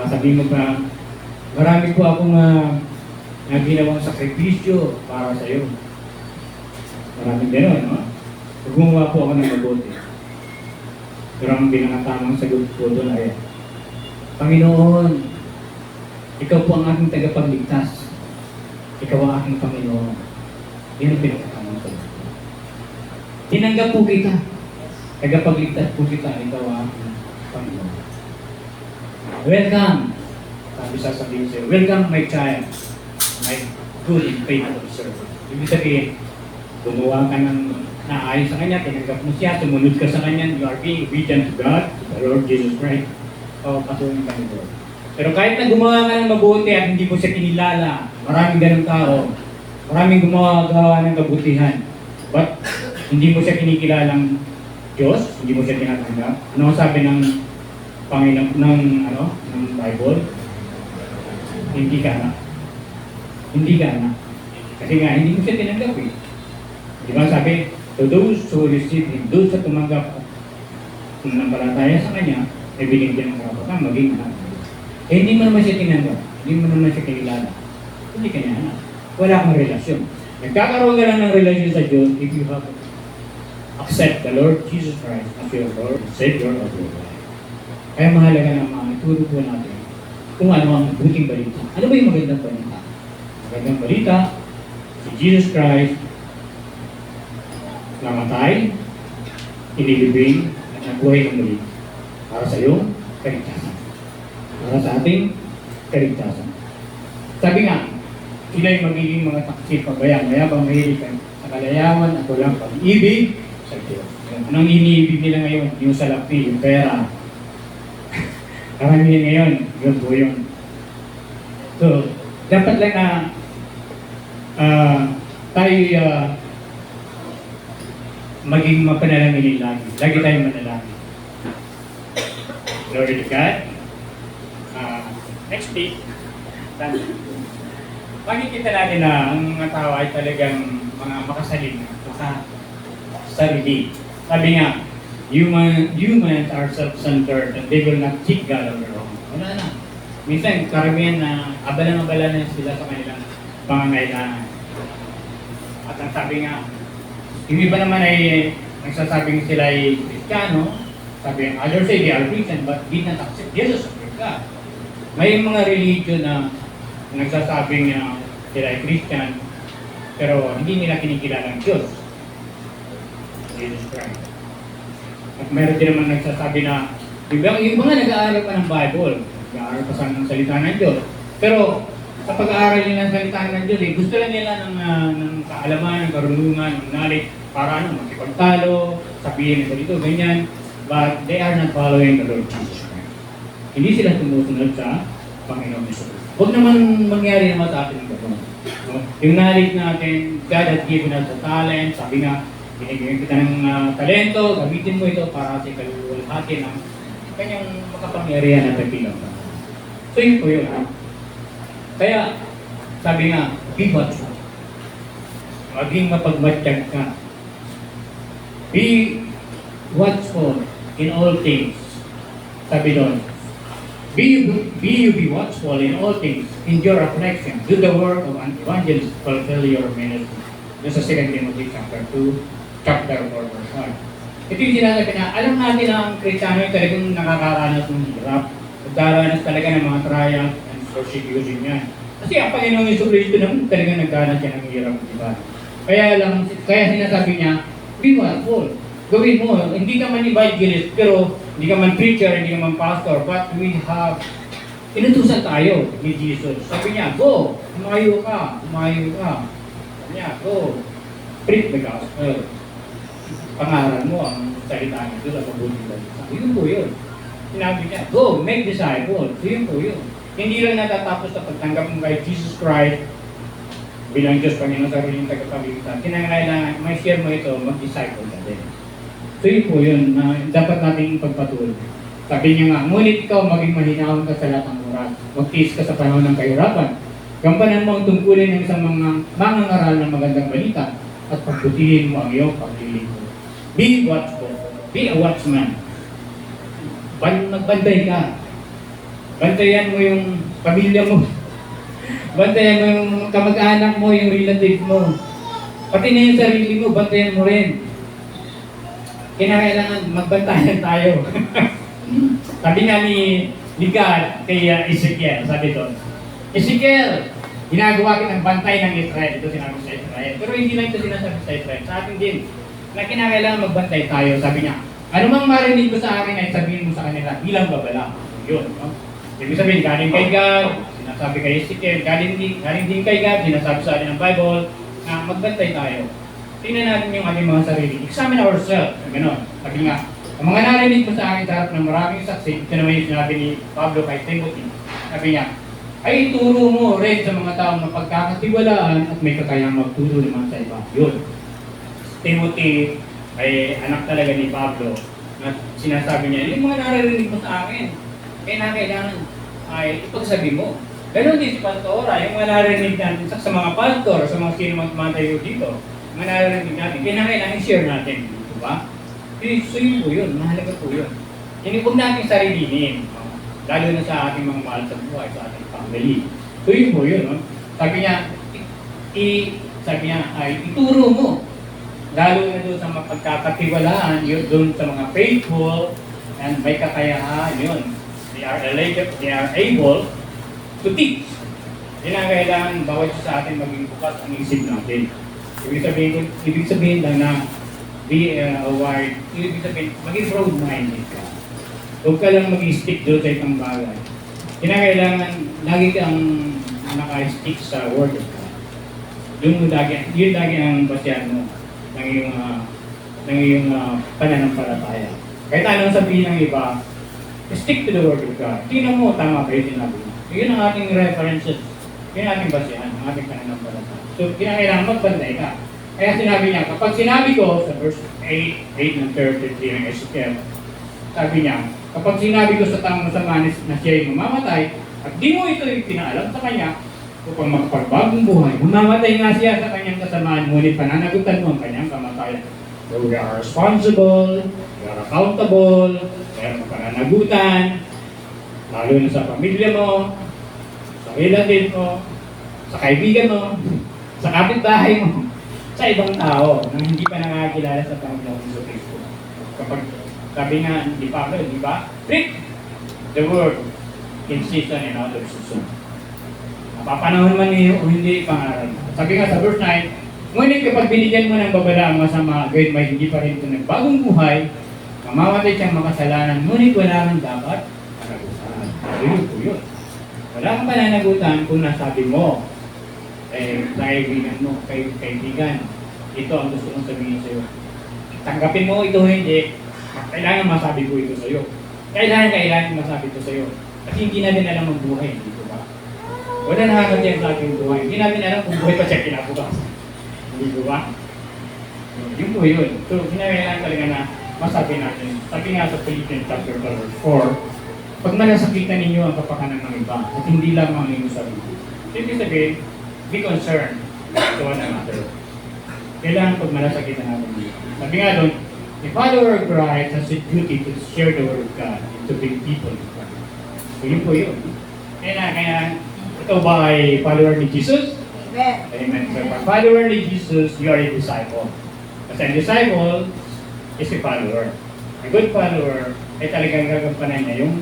Sabihin mo ba, marami po akong ginawang sakripisyo para sa iyo. Maraming ganun, no? Gumawa po ako ng mabuti. Pero ang pinakatamang sagot po doon ay, Panginoon, ikaw po ang aking tagapagligtas. Ikaw ang aking Panginoon. Yan ang pinakatamang sagot. Tinanggap po kita. Tagapagligtas po kita. Ikaw ang aking Panginoon. Welcome. Sabi sasabihin sa'yo, welcome my child. My good and faithful servant. Ibig sabihin, gumawa ka ng naayos sa Kanya, tinanggap mo siya, sumunod ka sa Kanya, you are being obedient to God, to the Lord Jesus Christ, o patuloy ka ni Lord. Pero kahit na gumawa ka ng mabuti at hindi mo siya kinilala, maraming ganong tao, maraming gumawa ng kabutihan, but hindi mo siya kinikilalang Diyos, hindi mo siya tinatanggap. Ano ang sabi ng Panginoon, ng Bible? Hindi ka na. Hindi ka na. Kasi nga, hindi mo siya tinanggap eh. Di ba sabi, to those who receive Him, those sa tumanggap kung nampalataya sa Kanya, ay binigyan ng karapatan, maging anak. Eh, hindi mo naman siya tinanggap, hindi mo naman siya kinilala. Hindi ka niya anak. Wala kang relasyon. Nagkakaroon ka lang ng relasyon sa Diyos if you have accept the Lord Jesus Christ as your Lord and Savior of your life. Kaya mahalaga na ituro po natin kung ano ang buting balita. Ano ba yung magandang balita? Magandang balita, si Jesus Christ namatay, inilibing, at nabuhay ng muli para sa iyong kaligtasan. Para sa ating kaligtasan. Sabi nga, sila'y magiging mga taksip pabayang, mayabang mahilig sa kalayawan at walang pag-ibig sa Diyos. Anong iniibig nila ngayon? Yung salapi, yung pera. Karamihan ngayon, yun po yun. So, dapat lang na tayo maging mapanalangin lagi. Lagi tayong manalangin. Glory to God. Next week, makikita natin na ang mga tao ay talagang mga makasalim, makasarili. Sabi nga, humans are self-centered and they will not seek God on their own. Wala na. Minsan, karamihan na abalang-abala na sila sa kanilang pangangailangan. At ang sabi nga, yung iba naman ay nagsasabing sila ay Kristiyano, sabi ang others say they are Christian but did not accept Jesus as their God. May mga religion na nagsasabing sila ay Christian pero hindi nila kinikilala ang Diyos, Jesus Christ. At meron din naman nagsasabi na yung mga nag-aaral pa ng Bible, nag-aaral pa ng salita ng Diyos, pero sa pag-aaral nila ng salita ng Diyos, gusto lang nila ng kaalaman, ng karunungan, ng knowledge, para makipagtalo, sabihin ito dito, ganyan. But they are not following the Lord Jesus Christ. Hindi sila tumusunod sa Panginoon Jesus. Huwag naman mangyari naman sa atin ng gano'n. Yung knowledge natin, God has given us a talent, sabi nga, binigyan kita ng talento, gamitin mo ito para sa ikaluwalhati ng kanyang makapangyarihan at pagkilang. So yun po yun. Kaya, sabi nga, be watchful. Maging mapagmatsyag ka. Be watchful in all things. Sabi doon, Be watchful in all things, endure affliction, do the work of an evangelist, fulfill your ministry. Doon sa 2 Timothy chapter 2, chapter 4, verse 1. Ito yung sinasabi na, alam natin na ang Kristiyano yung talagang nakakaranas ng hirap. Nagdaranas talaga ng mga trials and persecution yan. Kasi ang Panginoong Jesucristo naman talagang nagdaranas yan ng hirap, di ba? Kaya sinasabi niya, be watchful. Gawin mo, hindi ka man evangelist, pero hindi ka man preacher, hindi ka man pastor, but we have, inutusan tayo ni Jesus. Sabi niya, go, umayo ka. Sabi niya, go, preach the gospel. Pangaral mo ang salita niya doon at mabuting balita. Yun po yun. Sinabi niya, go, make disciples. Yun po yun. Hindi lang natatapos sa pagtanggap mo kay Jesus Christ bilang Diyos Panginoon sa riling tagapagligtas. Kinangailangan, may share mo ito, mag-disciple ka din. So yun po yun, na dapat nating pagpatuloy. Sabi niya nga, ngunit ikaw maging mahinahon ka sa lahat ng oras. Magtiis ka sa panahon ng kahirapan. Gampanan mo ang tungkulin ng isang mga mangangaral ng magandang balita at pagbutihin mo ang iyong paglilingkod. Be watchful. Be a watchman. Magbantay ka. Bantayan mo yung pamilya mo. Bantayan mo yung kamag-anak mo, yung relative mo. Pati na yung sarili mo, bantayan mo rin. Kinakailangan magbantayan tayo. Sabi nga ni God kay Ezekiel, sabi doon, Ezekiel, ginagawa kitang bantay ng Israel. Ito sinabi sa Israel. Pero hindi lang ito sinasabi sa Israel. Sa atin din, na kinakailangan magbantay tayo. Sabi niya, ano mang marinig ko sa akin ay sabihin mo sa kanila bilang babala. Yun. No? Ibig sabihin, galing kay God, sinasabi kay Ezekiel, galing din kay God, sinasabi sa atin ng Bible, na magbantay tayo. Tingnan natin yung ating mga sarili. Examine ourselves. Ganon. Sabi nga, ang mga narinig ko sa akin sa harap ng maraming saksi, ito naman yung sinabi ni Pablo kay Timothy. Sabi niya, ay ituro mo rin sa mga taong mapagkakatiwalaan at may kakayang magturo naman sa iba. Yun. Timothy ay anak talaga ni Pablo na sinasabi niya, yung mga naririnig mo sa akin, kaya kailangan ay ipagsabi mo. Ganon din si Pastora, yung mga naririnig natin sa mga pastor, sa mga sino magmatayo dito, mga naririnig natin, kailangan i-share natin. Diba ba? So yun po yun, mahalaga po yun. Hindi huwag natin sarilinin, lalo na sa ating mga mahal sa buhay, sa ating family. So yun po yun. No? Sabi niya, ay ituro mo. Lalo na doon sa mapagkakatiwalaan, yun doon sa mga faithful, and may kakayahan, yun. They are able to teach. Yun ang kailangan bawat sa atin maging bukas ang isip natin. Ibig sabihin lang na be wide, ibig sabihin, maging broad-minded ka. Huwag ka lang mag-stick doon sa isang bagay. Kinakailangan, lagi kang naka-stick sa word of God. Yun lagi ang basyan mo ng iyong pananampalataya. Kahit anong sabihin ng iba, stick to the word of God. Tingnan mo, tama ba yung sinabi mo? Yun ang ating references. Yun ang ating basyan, ang ating pananampalataya. So, kinakailangan magbantay ka. Kaya sinabi niya, kapag sinabi ko sa verse 8 ng 33 ng Ezekiel, sabi niya, kapag sinabi ko sa taong masama na siya'y mamamatay, at di mo ito pinaalam sa kanya, upang magpagbagong buhay, mamamatay nga siya sa kanyang kasamaan, ngunit pananagutan mo ang kanyang kamatayan. So we are responsible, we are accountable, mayroon pananagutan, lalo na sa pamilya mo, sa relative mo, sa kaibigan mo, sa kapitbahay mo, sa ibang tao na hindi pa nakakilala sa Panginoong Jesucristo. Kapag sabi nga, di ba? Preach the word in season and out of season. Napapanahon man niyo o hindi pangaral. Sabi nga sa verse 9, ngunit kapag binigyan mo ng babala ang masama, gawin may hindi pa rin ito nagbagong buhay, mamamatay siyang makasalanan, ngunit wala kang dapat panagutan. Ayun po yun. Wala kang pananagutan kung nasabi mo, sa kaibigan mo, kaibigan, ito ang gusto kong sabihin sa'yo. Tanggapin mo ito hindi, kailangan masabi ko ito sa'yo. Kailangan masabi ito sa'yo. Kasi hindi natin alam ang buhay, dito ba? Wala nakakatiyak sa ating buhay. Hindi natin alam kung buhay pa siya kinabukasan. Hindi ba? Yun po yun. So, kinakailangan talaga na masabi natin. Sabi nga sa Philippians chapter 4, pag malasakitan ninyo ang kapakanan ng iba, at hindi lang ang inyong sarili. Ibig sabihin, be concerned to one another. Kailangan pag malasakitan natin dito. Sabi nga doon, a follower of Christ has a duty to share the word of God and to bring people to Christ. So yun po yun. Kaya ito ba ay follower ni Jesus? Amen. Amen. So pag follower ni Jesus, you are a disciple. Kasi ang disciple is a follower. A good follower ay talagang gagampanan niya yung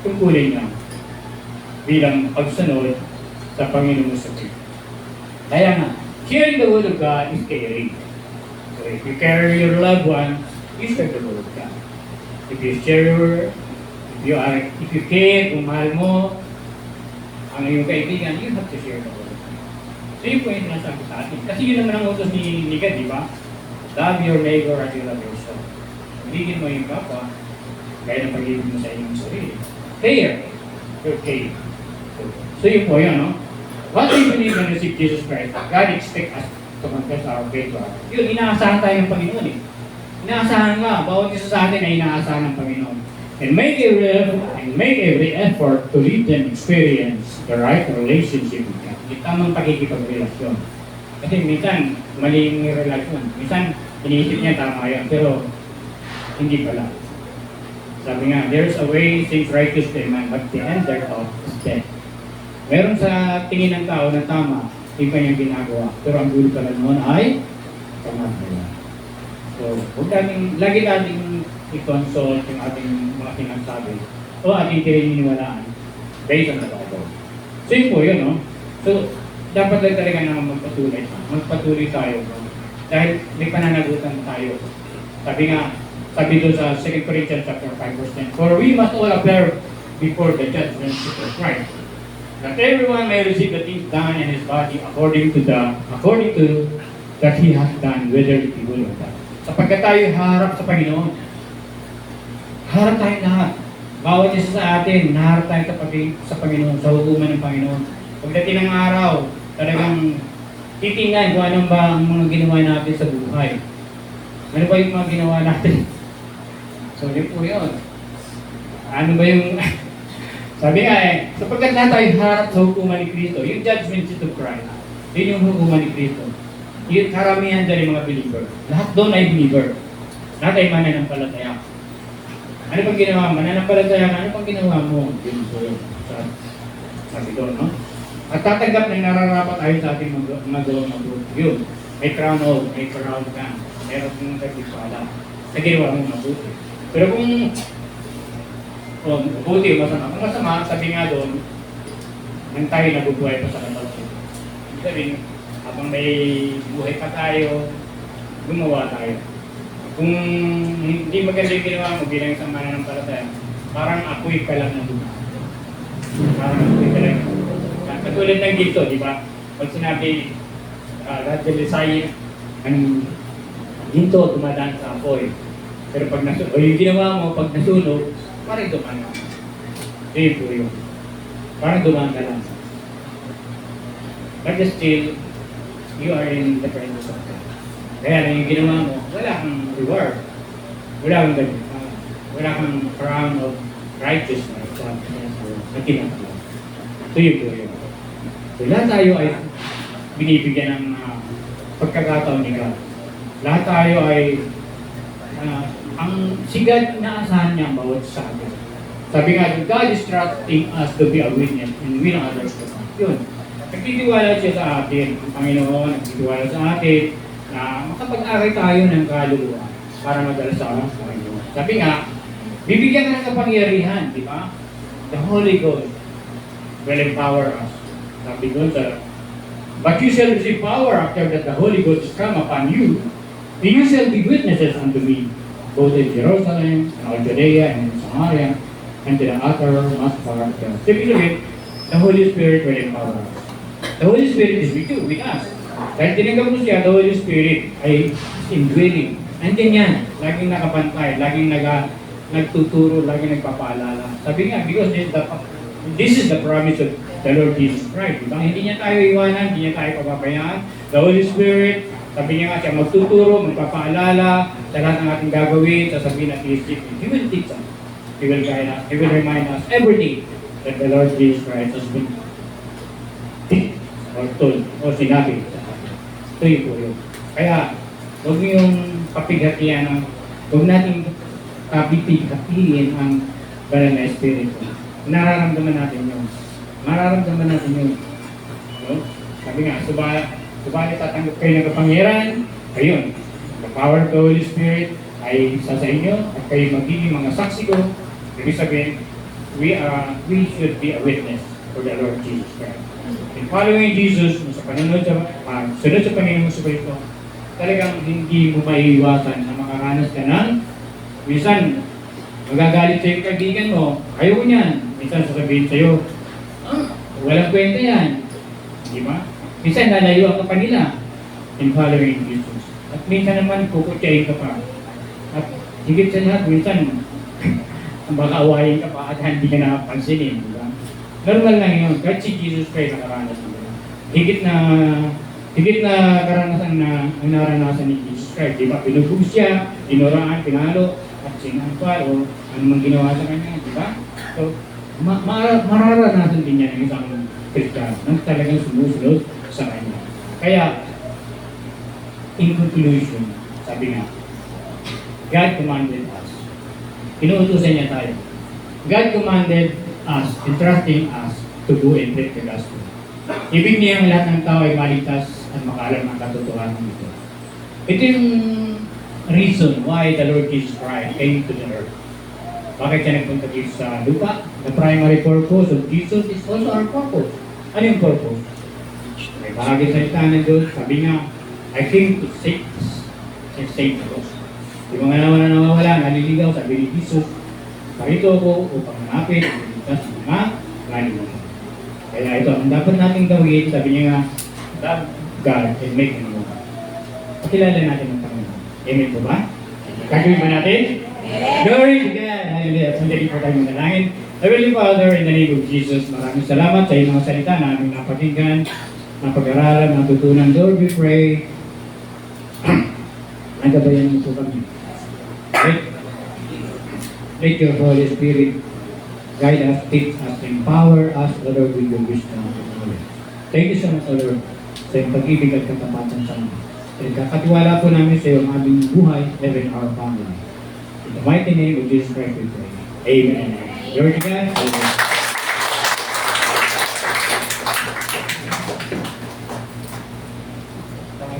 tungkulin niya bilang pagsunod sa Panginoon sa Kristo. Kaya nga, sharing the word of God is caring. So if you carry your loved one, you share the word of God. If you care, kung mahal mo ang iyong kaibigan, you have to share the word of God. So yun po yung nasabi sa atin. Kasi yun naman ang utos ni God, di ba? Love your neighbor as you love yourself. Ibigin mo yung kapwa, gaya ng pag-ibig mo sa iyong sarili. Care. Your care. So yun po yun, no? What we believe when we receive Jesus Christ, God expects us to confess our faith to our God. Yun, inaasahan tayo ng Panginoon eh. Inaasahan nga, bawat isa sa atin ay inaasahan ng Panginoon. And make every effort to lead them experience the right relationship with God. Yung tamang pakikipagrelasyon. Kasi minsan, mali yung relasyon. Minsan, iniisip niya tama yan, pero hindi pala. Sabi nga, there's a way seems righteous to a man, but the end thereof is death. Meron sa tingin ng tao na tama, yung kanyang ginagawa. Pero ang dulo pala noon ay kamatayan. So, lagi natin i-consult yung ating mga sinasabi o ating tininiwalaan based on the Bible. So yun po yun, no? So, dapat lang talaga na magpatuloy. Magpatuloy tayo. Dahil may pananagutan tayo. Sabi doon sa 2 Corinthians chapter 5 verse 10, for we must all appear before the judgment seat of Christ, that everyone may receive the things done in his body according to that he has done, whether it be good or bad. Sapagkat tayo harap sa Panginoon, harap tayo lahat. Bawat isa sa atin, naharap tayo sa Panginoon, sa hukuman ng Panginoon. Pagdating ng araw, talagang titingnan kung anong ba ang mga ginawa natin sa buhay. Ano ba yung mga ginawa natin? So, yun po yun. Ano ba yung... Sabi nga sapagkat na tayo harap sa hukuman ni Kristo, yung judgment seat of Christ, yun yung hukuman ni Kristo. Yung karamihan dyan yung mga believer. Lahat doon ay believer. Lahat ay mananampalataya. Ano pang ginawa mo? Mananampalataya ka, ano pang ginawa mo? Yun po yun. Sabi doon, no? At tatanggap na nararapat ayon sa ating magawang mabuti. Yun. May crown ka. Meron kong nagpipala. Sa ginawa mong mabuti. Pero kung mabuti o masama. Kung masama, sabi nga doon, nang tayo nabubuhay pa sa labas. Ibig sabihin, habang may buhay pa tayo, gumawa tayo. Kung hindi maganda yung ginawa mo bilang isang mananampalataya, parang apoy ka lang na doon. Parang apoy ka lang. Katulad ng dito, di ba? Pag sinabi, radicalize ang ginto dumadaan sa apoy. Pero pag nasunog, o yung ginawa mo, pag nasunog, parang dumaan ka. Yun po yun. Parang dumaan ka lang. But still, you are in the presence of God. Kaya yung ginawa mo, wala kang reward. Wala kang crown of righteousness na tinatawag. So yun po yun. So lahat tayo ay binibigyan ng pagkakataon ni God. Lahat tayo ay ang sigad na asahan niya ang bawat sa atin. Sabi nga, God is trusting us to be a witness and win others to God. Yun. Nagtitiwala siya sa atin. Ang Panginoon, nagtitiwala sa atin na makapag-aral tayo ng kaluluwa para madala sa Panginoon. Sabi nga, bibigyan ka ng kapangyarihan, di ba? The Holy Ghost will empower us. Sabi doon sa, but you shall receive power after that the Holy Ghost is come upon you, and you shall be witnesses unto me, both in Jerusalem, and all Judea, and in Samaria, and to the uttermost part of the earth. So, the Holy Spirit will empower us. The Holy Spirit is with you, with us. Dahil tinanggap mo siya, the Holy Spirit ay indwelling. Nandiyan yan, laging nakapantay, laging nagtuturo, laging nagpapaalala. Sabi nga, because this is the promise of the Lord Jesus Christ. Diba? Hindi niya tayo iwanan, hindi niya tayo papabayaan. The Holy Spirit, sabi niya nga siya, magtuturo, magpapaalala sa lahat ng ating gagawin, sasabihin at isip. He will teach us. He will guide us. He will remind us every day that the Lord Jesus Christ has been or told, o sinabi. Ito yun po yun. Kaya, huwag mo yung papighatian, huwag natin papighatihin ang banal na Espiritu. nararamdaman natin yun. Mararamdaman natin yun. No? Sabi nga, subalit tatanggap kayo ng kapangyarihan, ayun, the power of the Holy Spirit ay isa sa inyo at kayo magiging mga saksi ko. Ibig sabihin, we should be a witness for the Lord Jesus Christ. In following Jesus, sa panunod sunod sa Panginoon sa Kristo, talagang hindi mo maiiwasan na makaranas ka ng minsan, magagalit sa yung kaibigan mo, ayaw ko niyan. Minsan sasabihin sa'yo, walang kwenta yan. Di ba? Minsan lalayuan ka pa nila in following Jesus. At minsan naman kukutyain ka pa. At higit sa lahat, minsan baka awayin ka pa at hindi ka napansinin. Di ba? Normal lang yun. Kahit si Jesus Christ nakaranas nila. Higit na karanasan na naranasan ni Jesus Christ. Di ba? Pinubog siya, tinuraan, pinalo, at sinampal, o anumang ginawa sa kanya. Di ba? So, mararanasan din niya ng isang Kristiyano nang talagang sumusunod sa kanya. Kaya, in conclusion, sabi nga, God commanded us. Inuutusan niya tayo. God commanded us, entrusting us to go and preach the gospel. Ibig niya ang lahat ng tao ay maligtas at makalam ang katotohanan nito. Ito yung reason why the Lord Jesus Christ came to the earth. Bakit siya nagpunta dito sa lupa? The primary purpose of Jesus is also our purpose. Ano yung purpose? May bahagi sa salita ng Diyos, sabi nga, I came to seek and save the lost. Yung mga nawawala, naliligaw, sabi ni Jesus, parito ako upang hanapin ang ligtas ng mga naliligaw. Kaya ito, ang dapat natin gawin, sabi niya nga, love God and make Him known. Pakilala natin ang Panginoon. Amen po ba? Gagawin ba natin? Glory to God! Hallelujah! Sandali po tayo manalangin. Heavenly Father, in the name of Jesus, maraming salamat sa iyong mga salita na aming napakinggan, napag-aralan, natutunan. Lord, we pray, nagabayan mo po kami. Let your Holy Spirit guide us, teach us, empower us, Lord, with your wisdom. Thank you so much, Lord, sa iyong pag-ibig at katapatan sa amin. Kakatiwala po namin sa iyong aming buhay, even our family. In the mighty name of Jesus Christ, we pray. Amen. Glory to God. Amen.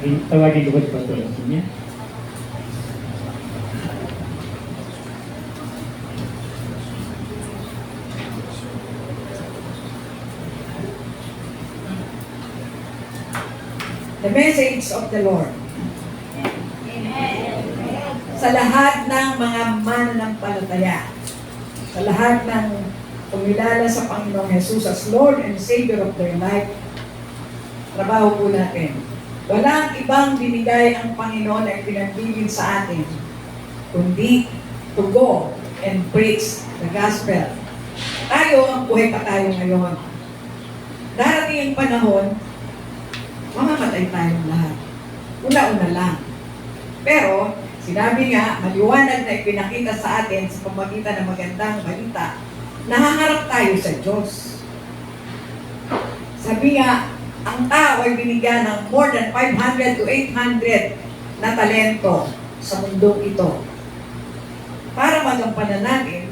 Tawagin ko ba si Pastor niya? The message of the Lord. Sa lahat ng mga mananampalataya, sa lahat ng pumilala sa Panginoong Jesus as Lord and Savior of their life, trabaho po natin. Walang ibang binigay ang Panginoon ay pinagbilin sa atin, kundi to go and preach the gospel. Tayo, ang buhay pa tayo ngayon. Darating ang panahon, mamamatay tayong lahat. Una-una lang. Pero, sinabi nga, maliwanag na ipinakita sa atin sa pamagitan ng magandang balita, nahaharap tayo sa Diyos. Sabi nga, ang tao ay binigyan ng more than 500 to 800 na talento sa mundong ito. Para magampanan natin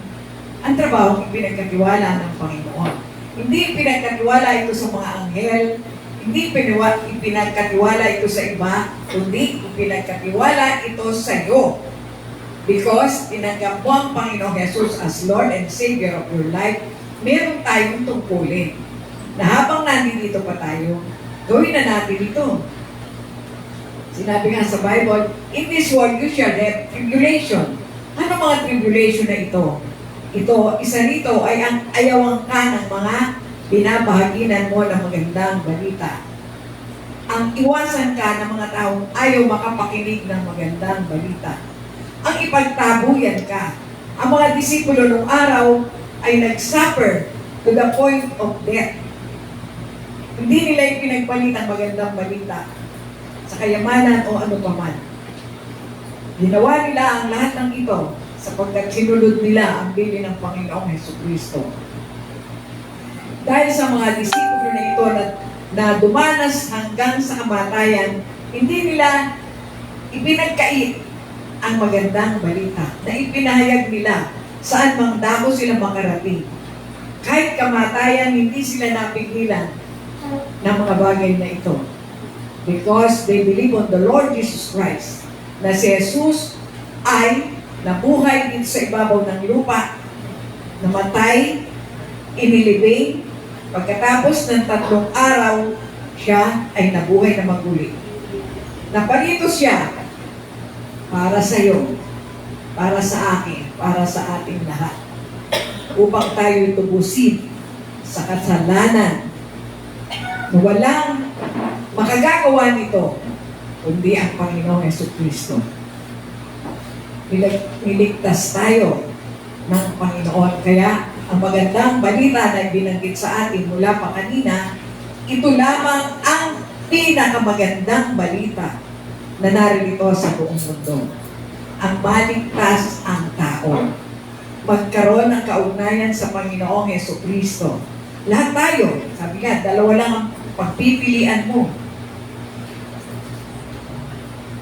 ang trabaho ipinagkatiwala ng Panginoon. Hindi ipinagkatiwala ito sa mga anghel, hindi ipinagkatiwala ito sa iba, kundi ipinagkatiwala ito sa iyo. Because tinanggap mo ang Panginoong Jesus as Lord and Savior of your life, meron tayong tungkulin. Na habang nandito pa tayo, gawin na natin ito. Sinabi nga sa Bible, in this world you shall have tribulation. Ano mga tribulation na ito? Ito, isa rito ay ang ayawan ka ng mga binabahaginan mo ng magandang balita. Ang iwasan ka ng mga taong ayaw makapakinig ng magandang balita. Ang ipagtabuyan ka. Ang mga disipulo nung araw ay nag-suffer to the point of death. Hindi nila ipinagpalit ang magandang balita sa kayamanan o ano paman. Ginawa nila ang lahat ng ito sapagkat sinulod nila ang bili ng Panginoong Jesucristo. Dahil sa mga disipulo na ito na dumanas hanggang sa kamatayan, hindi nila ipinagkait ang magandang balita na ipinahayag nila saan mang dako sila makarating. Kahit kamatayan, hindi sila napigilan ng mga bagay na ito. Because they believe on the Lord Jesus Christ, na si Jesus ay nabuhay din sa ibabaw ng lupa, namatay, inilibing, pagkatapos ng 3 araw, siya ay nabuhay na maguli. Naparito siya para sa iyo, para sa akin, para sa ating lahat, upang tayo tubusin sa kasalanan na walang makagagawa nito kundi ang Panginoong Jesucristo. Niligtas tayo ng Panginoon. Kaya ang magandang balita na binanggit sa atin mula pa kanina, ito lamang ang pinakamagandang balita na naririto sa buong mundo. Ang maligtas ang tao. Magkaroon ng kaugnayan sa Panginoong Jesucristo. Lahat tayo, sabi nga, 2 lang ang pagpipilian mo.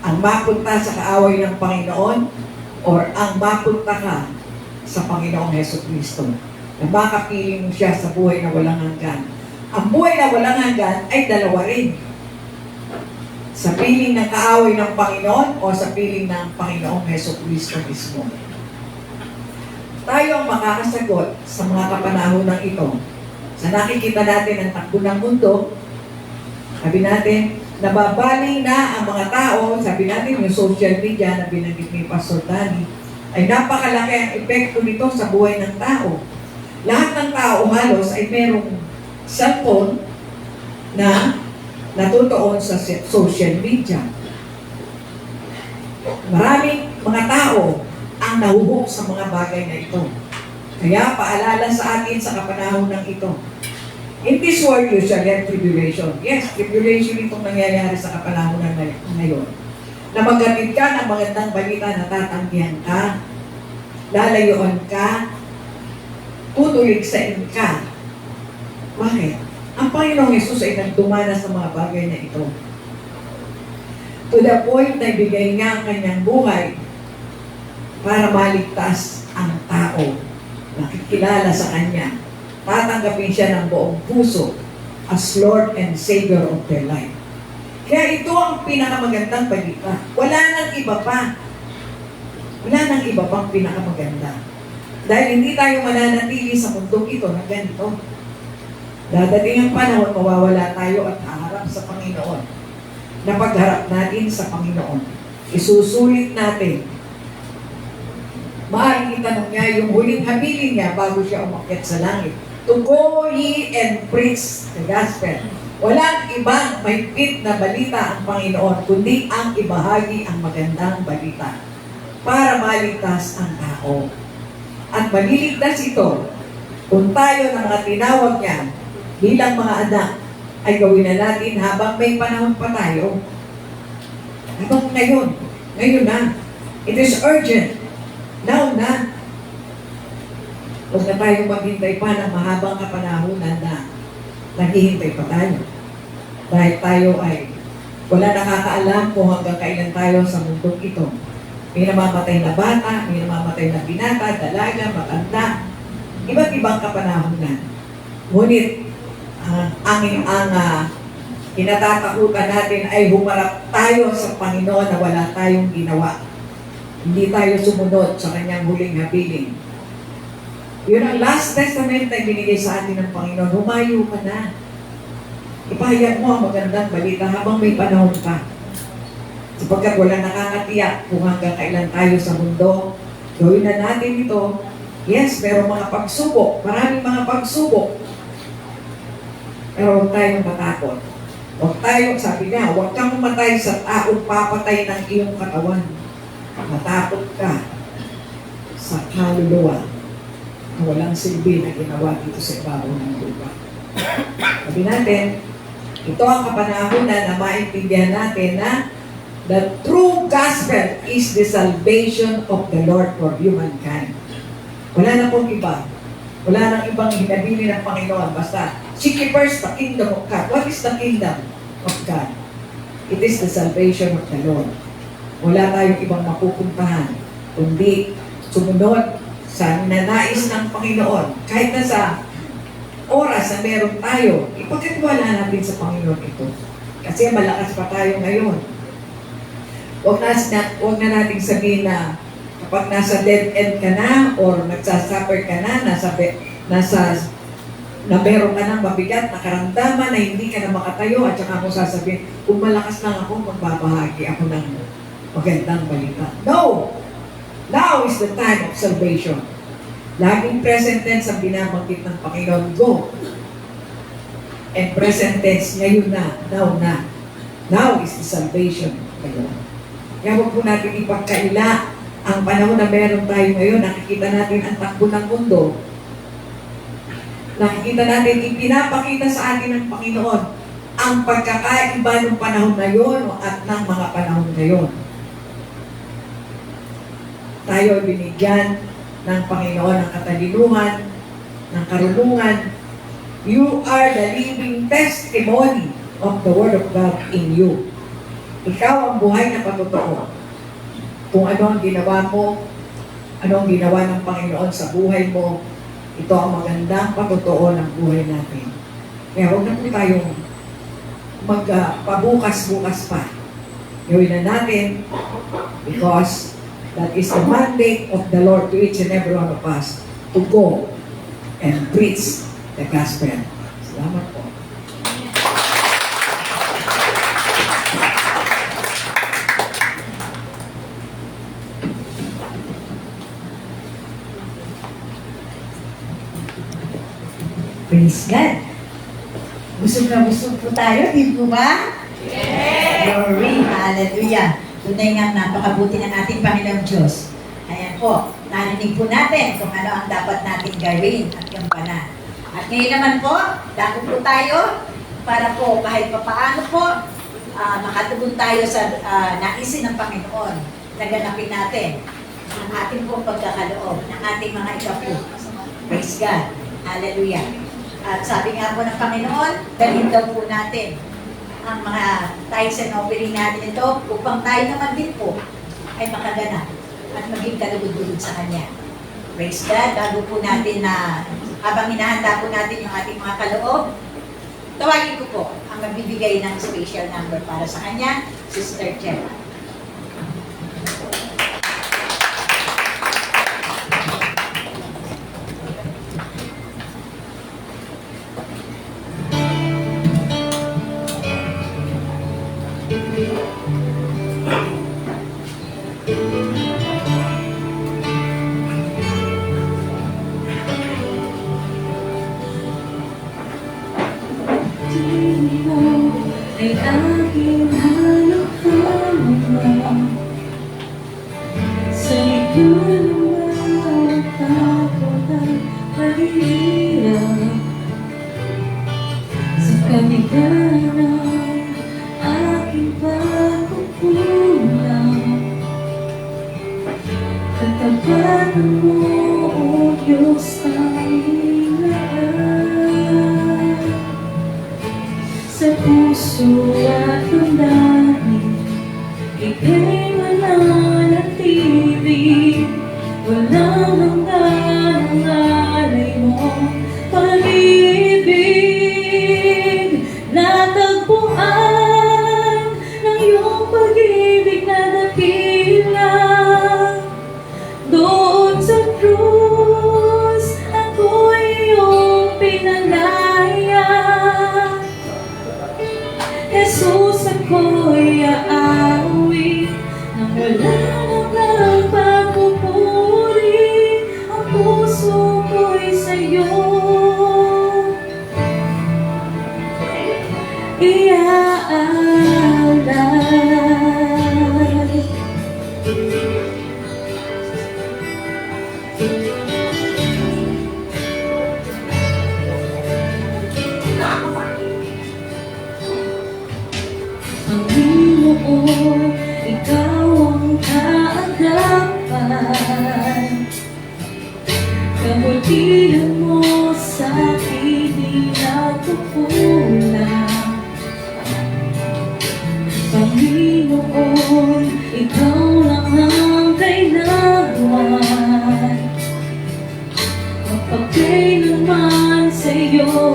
Ang mapunta sa kaaway ng Panginoon or ang mapunta ka sa Panginoong Jesucristo. Na makapili mo siya sa buhay na walang hanggan. Ang buhay na walang hanggan ay 2 rin. Sa piling ng kaaway ng Panginoon o sa piling ng Panginoong Jesucristo mismo. Tayo ang makakasagot sa mga kapanahonan ito. Sa nakikita natin ang takbo ng mundo, sabi natin, nababaling na ang mga tao, sabi natin yung social media na binanggit ni Pastor Danny, ay napakalaki ang epekto nito sa buhay ng tao. Lahat ng tao halos ay merong cellphone na natutuon sa social media. Maraming mga tao ang nahuhok sa mga bagay na ito. Kaya paalala sa atin sa kapanahon ng ito. In this world, you shall have tribulation. Yes, tribulation itong nangyayari sa kapanahon ng ngayon. Na magkatid ka ng magandang balita na tatanggihan ka, lalayuan ka, tutuligsain ka. Bakit? Ang Panginoong Yesus ay nagdumana sa mga bagay na ito. To the point na ibigay niya ang kanyang buhay para maligtas ang tao. Nakikilala sa kanya. Tatanggapin siya ng buong puso as Lord and Savior of their life. Kaya ito ang pinakamagandang balita. Wala nang iba pa. Wala nang iba pang pinakamaganda. Dahil hindi tayo mananatili sa mundong ito na ganito. Dadating ang panahon, mawawala tayo at haharap sa Panginoon. Na pagharap natin sa Panginoon, isusulit natin. Maaaring itanong niya yung huling habilin niya bago siya umakyat sa langit. To go ye and preach the gospel. Walang ibang mahigpit na balita ang Panginoon, kundi ang ibahagi ang magandang balita para maligtas ang tao. At maliligtas ito kung tayo ng mga tinawag niya bilang mga anak ay gawin na natin habang may panahon pa tayo. Habang ngayon na. It is urgent. Now na. Huwag na tayo maghintay pa ng mahabang kapanahunan na naghihintay pa tayo. Dahil tayo ay wala nakakaalam kung hanggang kailan tayo sa mundong ito. May namamatay na bata, may namamatay na binata, dalaga, matanda, iba't ibang kapanahunan. Ngunit, ang kinatatakutan natin ay humarap tayo sa Panginoon na wala tayong ginawa. Hindi tayo sumunod sa kanyang huling habilin. Yun ang last testament na binigay sa atin ng Panginoon. Humayo ka na. Ipahayag mo ang magandang balita habang may panahon pa. Sapagkat wala nakakatiyak kung hanggang kailan tayo sa mundo. Gawin na natin ito. Yes, pero mga pagsubok. Maraming mga pagsubok. Pero huwag tayong matakot. Huwag tayo, sabi nga, huwag kang mamatay sa taong papatay ng iyong katawan. Matakot ka sa kaluluwa na walang silbi na ginawa dito sa ibabaw ng lupa. Sabi natin, ito ang kapanahunan na maintindihan natin na the true gospel is the salvation of the Lord for humankind. Wala na pong iba. Wala nang ibang hinabili ng Panginoon. Basta, seek ye first the kingdom of God. What is the kingdom of God? It is the salvation of the Lord. Wala tayong ibang mapupuntahan, kundi sumunod sa nanais ng Panginoon. Kahit na sa oras na meron tayo, ipagkatiwala natin sa Panginoon ito. Kasi malakas pa tayo ngayon. Huwag na nating sabihin na kapag nasa dead end ka na or nagsasuffer ka na, na meron ka ng mabigat na karamdaman na hindi ka na makatayo at saka mo sasabihin, kung malakas lang ako, magbabahagi ako ng magandang balita. No! Now is the time of salvation. Laging present tense ang binabanggit ng Panginoon, go. And present tense, ngayon na, now na. Now is the salvation. Kaya huwag po natin ipagkaila ang panahon na meron tayo ngayon. Nakikita natin ang takbo ng mundo. Nakikita natin, ipinapakita sa atin ng Panginoon ang pagkakaiba ng panahon na yun at ng mga panahon ngayon. Tayo ay binigyan ng Panginoon ng katalinuhan, ng karunungan. You are the living testimony of the Word of God in you. Ikaw ang buhay na patotoo. Kung ano ang ginawa mo, ano ang ginawa ng Panginoon sa buhay mo, ito ang magandang patotoo ng buhay natin. Kaya huwag na po tayong magpabukas-bukas pa. Gawin na natin because that is the mandate of the Lord to each and every one of us to go and preach the gospel. Salamat po. Praise God. Busog na busog po tayo, di po ba? Yes! Glory, hallelujah. Tunay nga, napakabuti ng ating Panginoong Diyos. Ayan po, narinig po natin kung ano ang dapat natin gawin at gampanan. At ngayon naman po, dako po tayo para po kahit papaano po, makatugon tayo sa naisin ng Panginoon. Naganapin natin ang ating pong pagkakaloob ng ating mga ikapu. Praise God. Hallelujah. At sabi nga po ng Panginoon, dalhin daw po natin ang mga tithes and offering natin ito upang tayo naman din po ay makaganap at maging kalugod-lugod sa Kanya. Praise God. Bago po natin na habang hinahanda po natin yung ating mga kaloob, tawagin ko po ang magbibigay ng special number para sa Kanya, Sister Gemma. Ay aking hanap-hanap sa likod ng mga takot at pag-iirap sa kabila ng aking pagkukulang. Katabanan mo, O Diyos, aming lahat. Sa puso at damdamin, ika'y mananatili. Walang hanggan ang alay mo, pag-ibig. Natagpuan ng iyong pag-ibig na dakila. Doon sa krus, ako'y iyong pinalaya. Jesus, ako'y aawi nang wala nang pagpupuri. Ang puso ko'y sa'yo iaalay. Panginoon, ikaw ang kaagapan. Kabutihan mo sa akin di nagkukulang. Panginoon, ikaw lang ang kailangan. Kapag kailanman sa'yo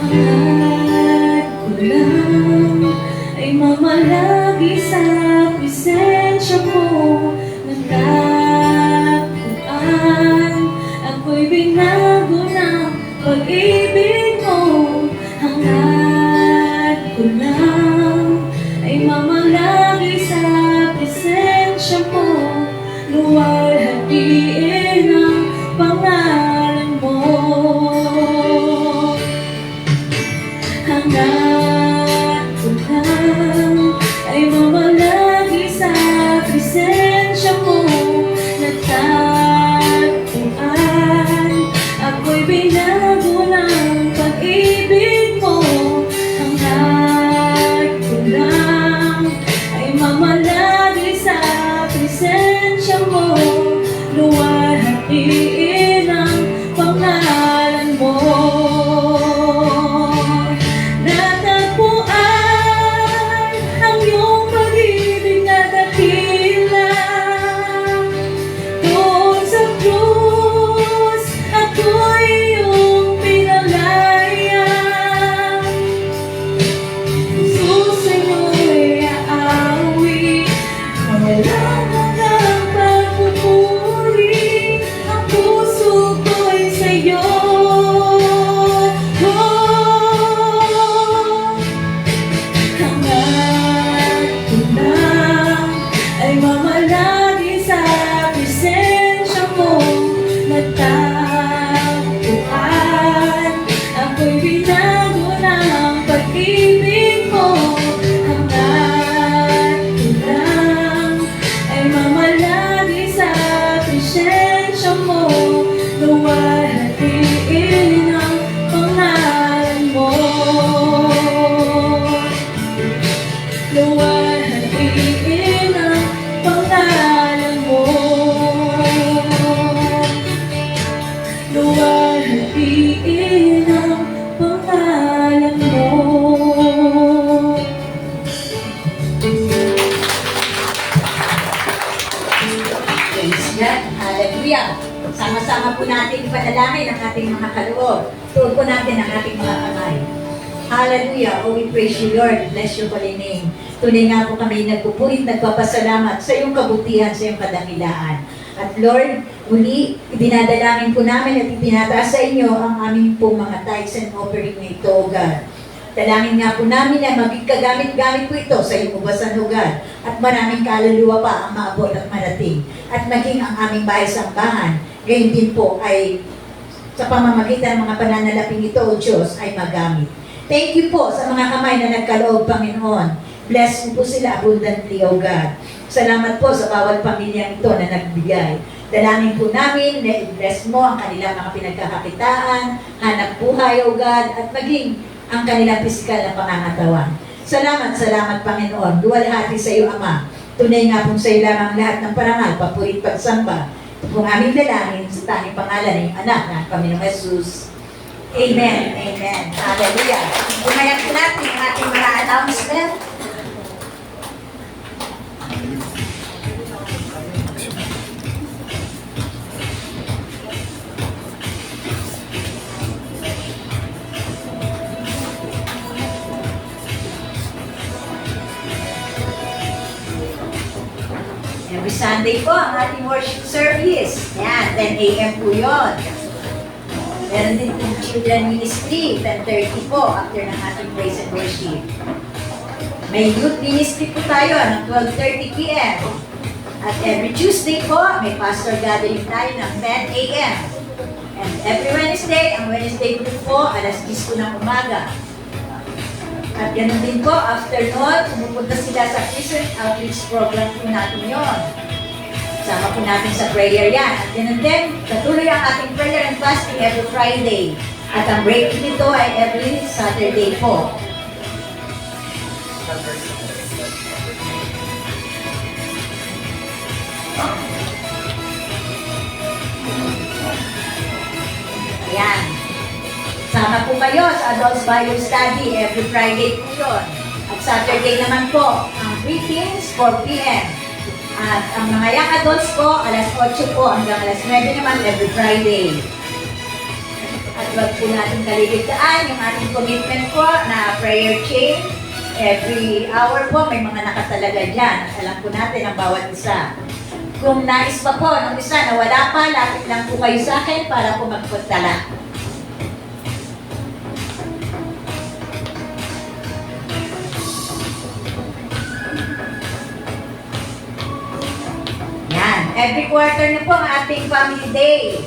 Hangad ko lang ay mamalagi sa presensya mo. Nagtagpuan, ako'y binago ng pag-ibig mo. Hangad ko lang ay mamalagi sa presensya mo. Luwalhatiin ang pangalan mo. Hangad ko lang ay mamalagi sa presensya mo. Nagtagpuan, ako'y binago ng pag-ibig mo. Hangad ko lang ay mamalagi sa presensya mo. Luwalhatiin ang pangalan mo. Natagpuan ang iyong pag-ibig na dakila. Doon sa krus, ako'y iyong pinalaya. Susi mo'y aawi, walang hanggang pagpupuri. Ang puso ko'y sa'yo. Hangad ko lang ay mamalagi sa presensya mo. Nagtagpuan, ako'y binago ng pag-ibig mo. Hangad ko lang ay mamalagi sa presensya mo. Luwalhatiin ang pangalan mo. Luwalhatiin ang pangalan mo. Luwalhatiin ang pangalan mo. Praise God. Hallelujah. Sama-sama po natin ipanalangin ang ating mga kaloob. Tuon po natin ang ating mga kamay. Hallelujah. Oh, we praise you, Lord. Bless your holy name. Tunay nga po kami nagpupurit, nagpapasalamat sa iyong kabutihan, sa iyong kadakilaan. At Lord, muli, dinadalangin po namin at itinataas sa inyo ang aming po mga tithes and offering na ito, O God. Dalangin nga po namin na maging kagamit-gamit po ito sa iyong ubasan, O God. At maraming kaluluwa pa ang maabot at marating. At maging ang aming bahay-sambahan, gayon din po ay sa pamamagitan ng mga pananalaping ito, O Diyos, ay magamit. Thank you po sa mga kamay na nagkaloob, Panginoon. Bless mo po sila abundantly, O God. Salamat po sa bawat pamilyang ito na nagbigay. Dalangin po namin na i-bless mo ang kanilang mga pinagkakakitaan, hanap buhay, O God, at maging ang kanilang pisikal na pangangatawan. Salamat, Panginoon. Luwalhati sa iyo, Ama. Tunay nga pong sa iyo lamang lahat ng parangal, papurit, pagsamba. Ito pong aming dalangin sa tanging pangalan ng anak ng Panginoong Jesus. Amen. Amen. Hallelujah. Umayak po natin ang ating mga announcement. Every Sunday po ang ating worship service. Yan, 10 a.m. po yun. Meron din po children ministry, 10:30 po after ng ating praise and worship. May youth ministry po tayo ng 12:30 p.m. At every Tuesday po, may pastor gathering tayo ng 10 a.m. And every Wednesday, ang Wednesday po, alas 10 po ng umaga. At ganoon din po, afternoon, pumupunta sila sa Christian Outreach Program po natin yon. Sama po natin sa prayer yan. At ganoon din, patuloy ang ating prayer and fasting every Friday. At ang break nito ay every Saturday po. Ayan. Sama po kayo sa Adults Bible Study every Friday po yun. At Saturday naman po, ang greetings 4 p.m. At ang mga young adults po, alas 8 po hanggang alas 9 naman every Friday. At wag po natin kaliligtaan yung ating commitment po na prayer chain. Every hour po may mga nakatalaga dyan. At alam po natin ang bawat isa. Kung nais pa po ng isa na wala pa, lapit lang po kayo sa akin para po magpagtala. Yan. Every quarter na po ang ating family day.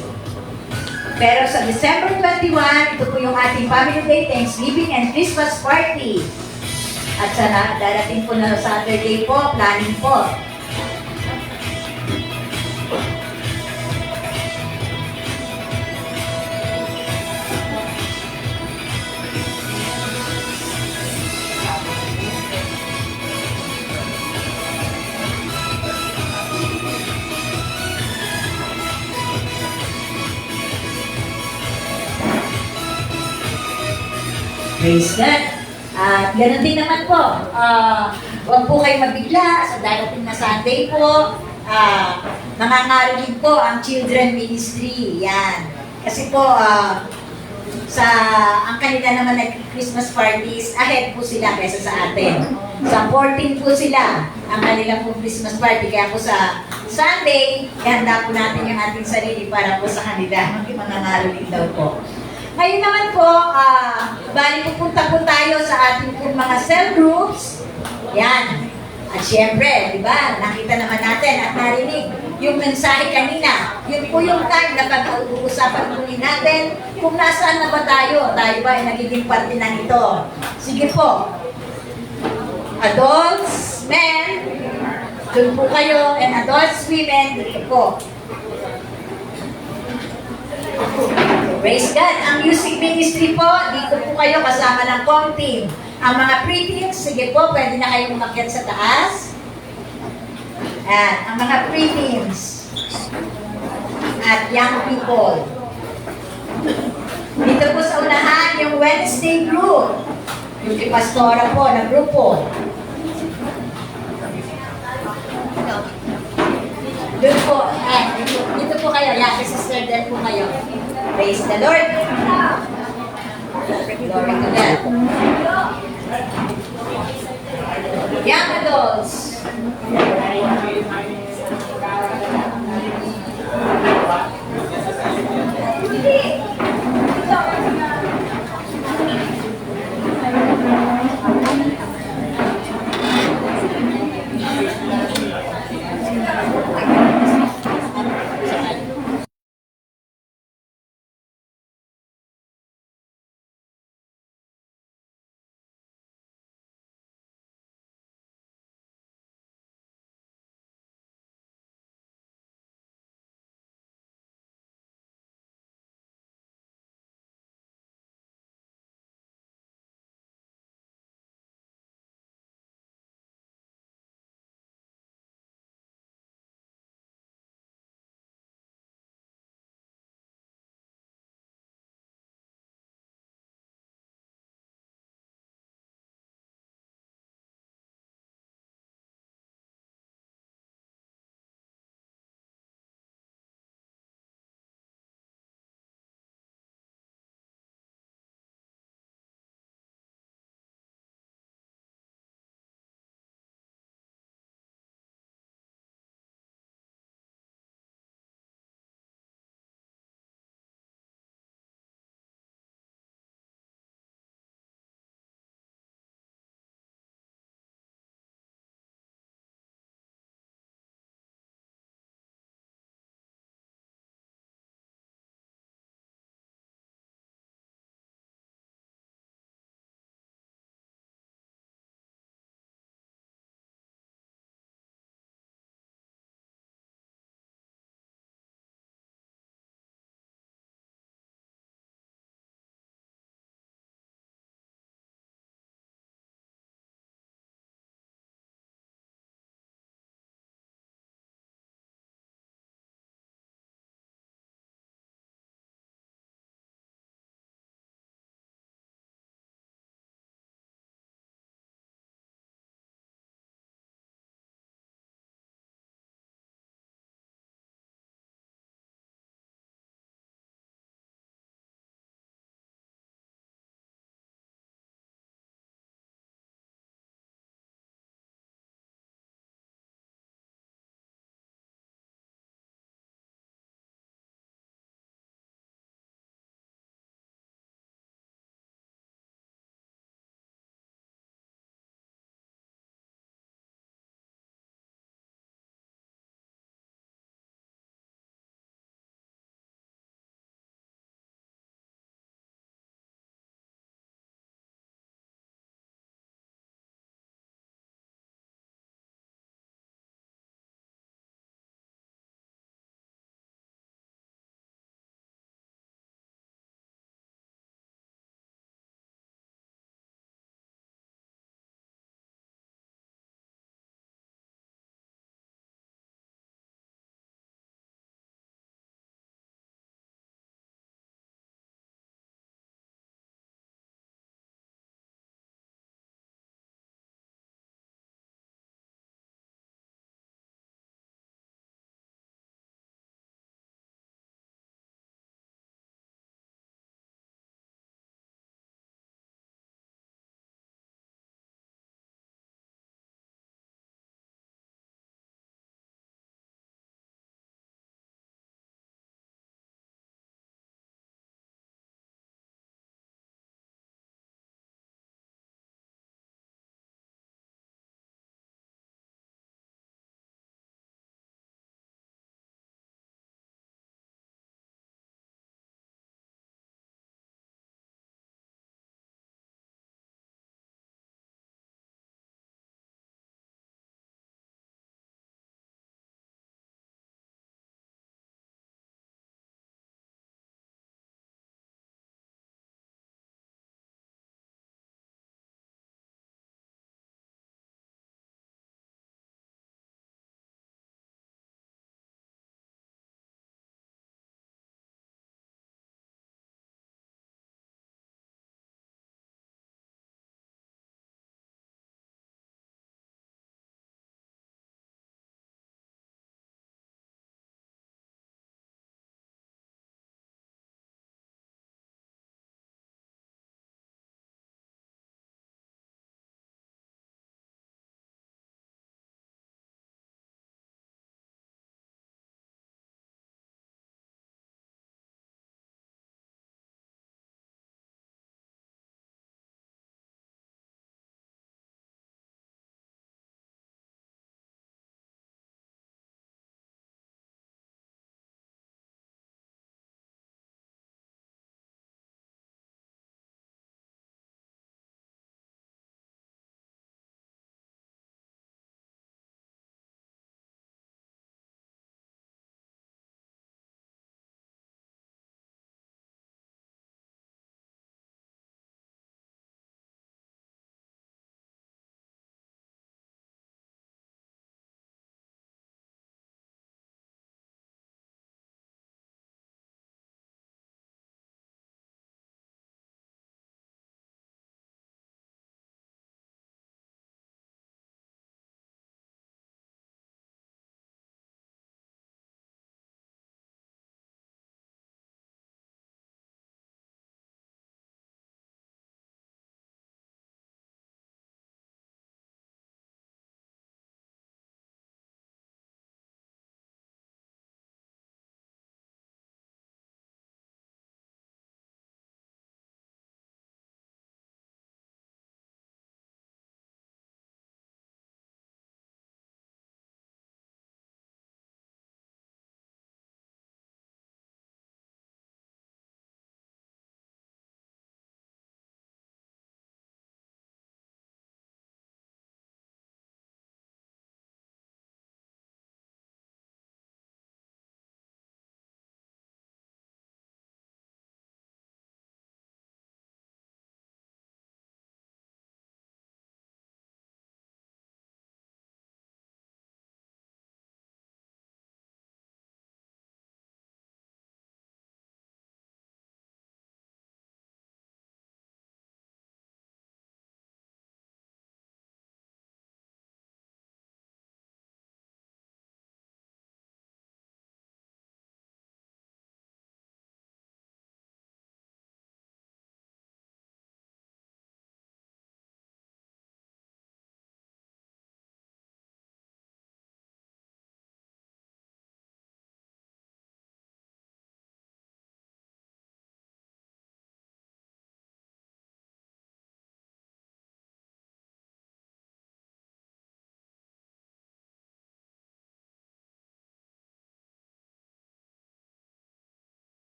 Pero sa December 21, ito po yung ating family day, Thanksgiving and Christmas party. At sa darating po na Saturday po, planning po. Praise God. At ganoon din naman po, huwag po kayo mabigla sa darating na Sunday po. Nangangaro din po ang Children Ministry. Yan. Kasi po, ang kanila naman nag-Christmas parties, ahead po sila kaysa sa atin. Sa 14 po sila ang kanila po Christmas party. Kaya po sa Sunday, ihanda po natin yung ating sarili para po sa kanila. Mangangaro din daw po. Ngayon naman po, bali pupunta po tayo sa ating po mga cell groups. Yan. At syempre, di ba, nakita naman natin at narinig yung mensahe kanina. Yun po yung time na pag-uusapan po natin kung nasaan na ba tayo. Tayo ba ay nagiging parte ng ito? Sige po. Adults, men, dun po kayo, and adults, women, dito po. Praise God. Ang music ministry po, dito po kayo kasama ng com team. Ang mga pre-teens, sige po, pwede na kayong umakyat sa taas. At ang mga pre-teens at young people. Dito po sa unahan, yung Wednesday group. Yung pastora po na grupo. Doon po, dito po kayo, yan, si Sister Del po kayo. Praise the Lord. Glory to God. Young adults.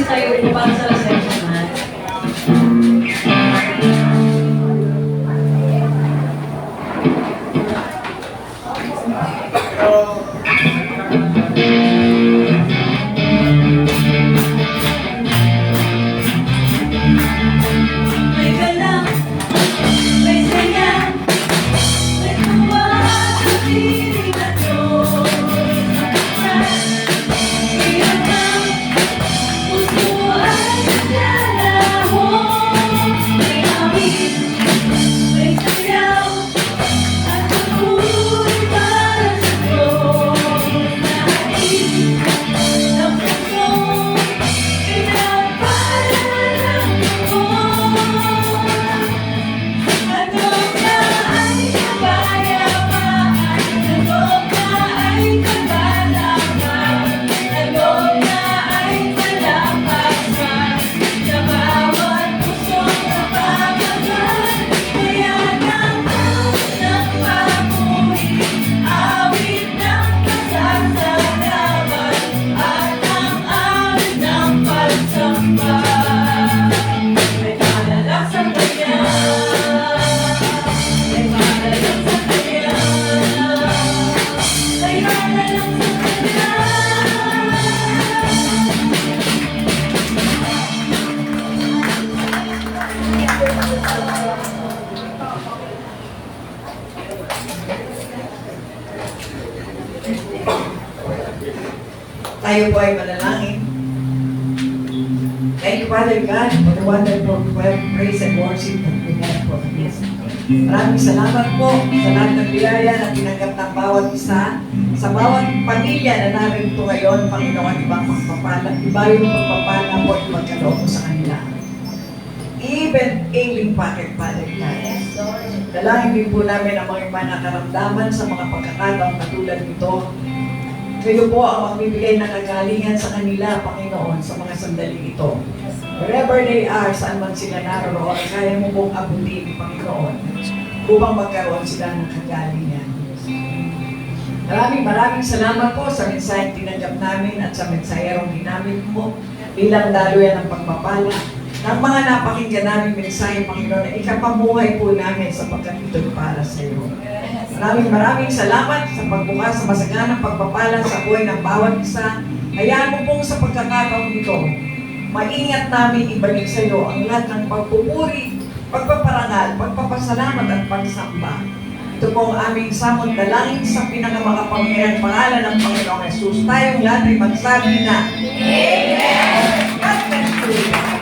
Kasi tayo rin para sa reception mat. May gala, may saya, may tuwa sa piling at Tayo po ay manalangin. Thank you, Father God, for the wonderful praise and worship that we have for this. Maraming salamat po sa lahat ng biyaya na tinanggap ng bawat isa, sa bawat pamilya na narito ngayon, Panginoon, ibang pagpapala, iba yung pagpapala po at magkaloob mo sa kanila. Even ailing pocket, Father God. Dalangin din po namin ang mga nakaramdaman sa mga pagkakataong katulad nito. Kayo po ang magbibigay ng kagalingan sa kanila, Panginoon, sa mga sandali ito. Wherever they are, saan man sila naroon, kaya mo pong abutin, Panginoon, upang magkaroon sila ng kagalingan. Maraming salamat po sa mensaheng tinanggap namin at sa mensahero ginamit mo bilang daluyan ng pagpapala ng mga napakinggan namin mensahe, Panginoon, na ikapabuhay po namin sapagkat ito'y para sa iyo. Maraming salamat sa pagbukas sa masaganang pagpapala sa buhay ng bawat isa. Hayaan mo pong sa pagkakataon nito, maingat namin ibalik sa iyo ang lahat ng pagpupuri, pagpaparangal, pagpapasalamat at pagsamba. Ito po ang aming samot dalangin sa pinakamakapangyarihang pangalan ng Panginoong Jesus. Tayong lahat ay magsabi na Amen! God bless you.